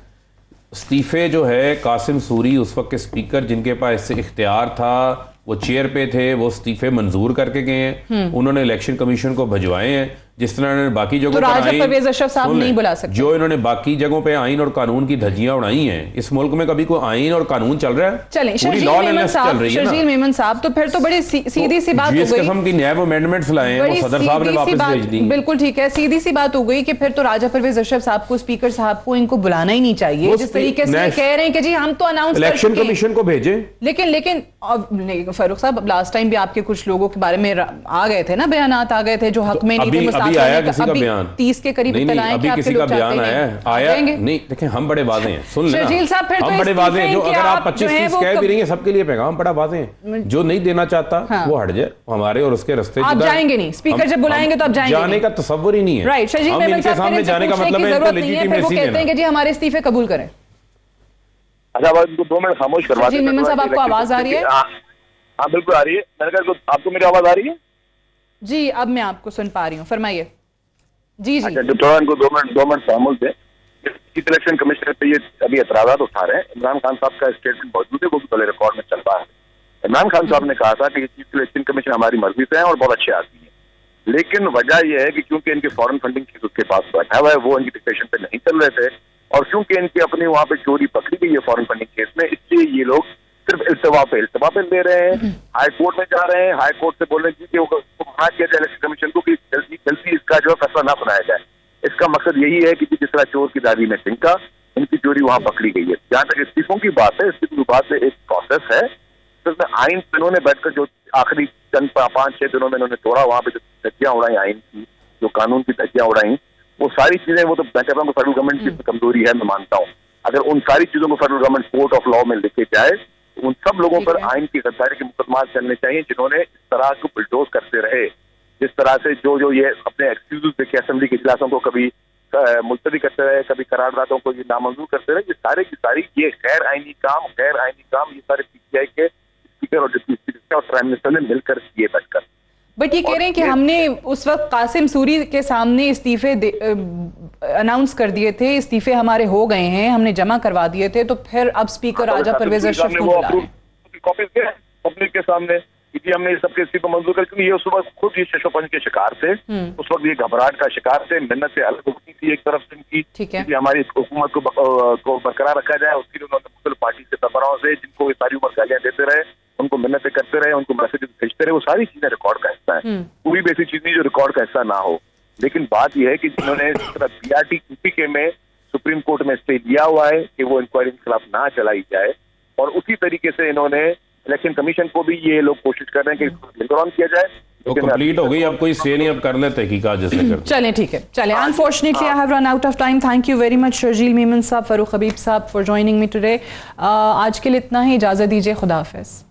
इस्तीफे जो है कासिम सूरी उस वक्त के स्पीकर जिनके पास इख्तियार था, वो चेयर पे थे, वो इस्तीफे मंजूर करके गए हैं। उन्होंने इलेक्शन कमीशन को भिजवाए हैं। जिस तरह इन्होंने बाकी जगहों पर परवेज अशरफ साहब नहीं बुला सकते, जो इन्होंने बाकी जगहों पे आइन और कानून की धज्जियां उड़ाई हैं। इस मुल्क में कभी कोई आइन और कानून चल रहा है? चलें शर्जील मेमन साहब, तो फिर तो बड़ी सीधी सी बात हो गई। किस्म की नैब अमेंडमेंट्स लाए हैं, वो सदर साहब ने वापस भेज दी। बिल्कुल ठीक है, सीधी सी बात हो गई कि फिर तो राजा परवेज अशरफ साहब को, स्पीकर साहब को इनको बुलाना ही नहीं चाहिए। जिस तरीके से कह रहे हैं कि जी हम तो अनाउंस इलेक्शन कमीशन को भेजे। लेकिन फारूक साहब, लास्ट टाइम भी आपके कुछ लोगों के बारे में आ गए थे ना, बयानात आ गए थे जो हक में नहीं थे। 30 के करीब अभी किसी का बयान आया नहीं। देखें हम बड़े वादे हैं, सुन लेना, हम बड़े वादे हैं। जो अगर आप 25-30 कह भी रही हैं, सबके लिए पैगाम बड़ा वादे हैं। जो नहीं देना चाहता वो हट जाए, हमारे और उसके रास्ते आप जाएंगे नहीं। स्पीकर जब बुलाएंगे तो आप जाएंगे, जाने का तस्व्वुर ही नहीं है। राइट, शर्जील मेमन साहब सामने जाने का मतलब है वो कहते हैं कि जी हमारे इस्तीफे कबूल करें। अच्छा, इनको 2 मिनट खामोश करवा। शर्जील मेमन साहब, आपको आवाज आ रही है? हाँ बिल्कुल आ रही है। मैंने कहा आपको मेरी आवाज आ रही है? जी, अब मैं आपको सुन पा रही हूँ, फरमाइए। जी जी, अच्छा, थोड़ा इनको 2 मिनट खामोश थे। चीफ इलेक्शन कमिश्नर पे ये अभी एतराज़ात उठा रहे हैं। इमरान खान साहब का स्टेटमेंट मौजूद है, वो भी पहले रिकॉर्ड में चल रहा है। इमरान खान साहब ने कहा था कि चीफ इलेक्शन कमीशन हमारी मर्जी से है और बहुत अच्छे आदमी है, लेकिन वजह यह है कि क्योंकि इनके फॉरेन फंडिंग केस उसके पास बैठा हुआ है, वो इनकी डिक्टेशन पे नहीं चल रहे थे, और क्योंकि इनकी अपनी वहां पे चोरी पकड़ी गई है फॉरेन फंडिंग केस में, इसलिए ये लोग सिर्फ इल्तवा पे ले रहे हैं। हाई कोर्ट में जा रहे हैं, हाई कोर्ट से बोल रहे हैं कि मना किया जाए इलेक्शन कमीशन को कि जल्दी इसका जो है फैसला ना सुनाया जाए। इसका मकसद यही है कि जिस तरह चोर की दादी में सिंका, इनकी चोरी वहां पकड़ी गई है। जहां तक इस्तीफों की बात है, इस्तीफों की बात में एक प्रोसेस है, जिसमें आइन इन्होंने बैठकर जो आखिरी चंद 5-6 दिनों में इन्होंने तोड़ा, वहां पे जो धज्जियां उड़ाई आइन की, जो कानून की धज्जियां उड़ाई, वो सारी चीजें, वो तो मैं कहता हूँ फेडरल गवर्नमेंट की कमजोरी है, मैं मानता हूँ। अगर उन सारी चीजों को federal government court of law में लेके जाए, उन सब लोगों पर आइन की गद्दारी के मुकदमा चलने चाहिए जिन्होंने इस तरह को बुलडोज करते रहे। जिस तरह से जो ये अपने एक्सक्यूज देके असेंबली के इजलासों को कभी मुलतवी करते रहे, कभी करारदादों को ये नामंजूर करते रहे, ये सारे की सारी ये गैर आईनी काम ये सारे पीटीआई के स्पीकर और डिप्टी स्पीकर और प्राइम मिनिस्टर ने मिलकर किए बैठकर। बट ये कह रहे हैं कि हमने उस वक्त कासिम सूरी के सामने इस्तीफे अनाउंस कर दिए थे, इस्तीफे हमारे हो गए हैं, हमने जमा करवा दिए थे, तो फिर अब स्पीकर राजा परवेज अशरफ को बुला रहे हैं कॉपीज के पब्लिक के सामने कि हमने इस सबके इस्तीफे मंजूर कर, क्योंकि ये उस वक्त खुद ये शशोपंज के शिकार थे, उस वक्त ये घबराहट का शिकार थे, मिन्नत से अलग होती थी एक तरफ से इनकी कि हमारी हकूमत को बरकरार रखा जाए। उसके लिए उन्होंने मुख्तलिफ पार्टी के सरबराहों से, जिनको ये सारी उम्र गालियां देते रहे, उनको मिन्नतें करते रहे, उनको मैसेज भेजते रहे, वो सारी चीजें रिकॉर्ड का हिस्सा है। कोई भी ऐसी चीज नहीं जो रिकॉर्ड का हिस्सा ना हो। लेकिन बात यह है कि जिन्होंने इस तरह बीआरटी यूपीके में सुप्रीम कोर्ट में स्टे लिया हुआ है कि वो इंक्वायरी के खिलाफ ना चलाई जाए, और उसी तरीके से इन्होंने इलेक्शन कमीशन को भी ये लोग कोशिश कर रहे हैं कि इसको लिंकर ऑन किया जाए। तो कंप्लीट हो गई, अब कोई से नहीं, अब कर लेते तहकीकात जैसे करते। चलें ठीक है, चलें। Unfortunately I have run out of time. Thank you very much Sharjeel Memon साहब, फारूक हबीब साहब फॉर ज्वाइनिंग मी टुडे। आज के लिए इतना ही, इजाजत दीजिए, खुदा हाफिज।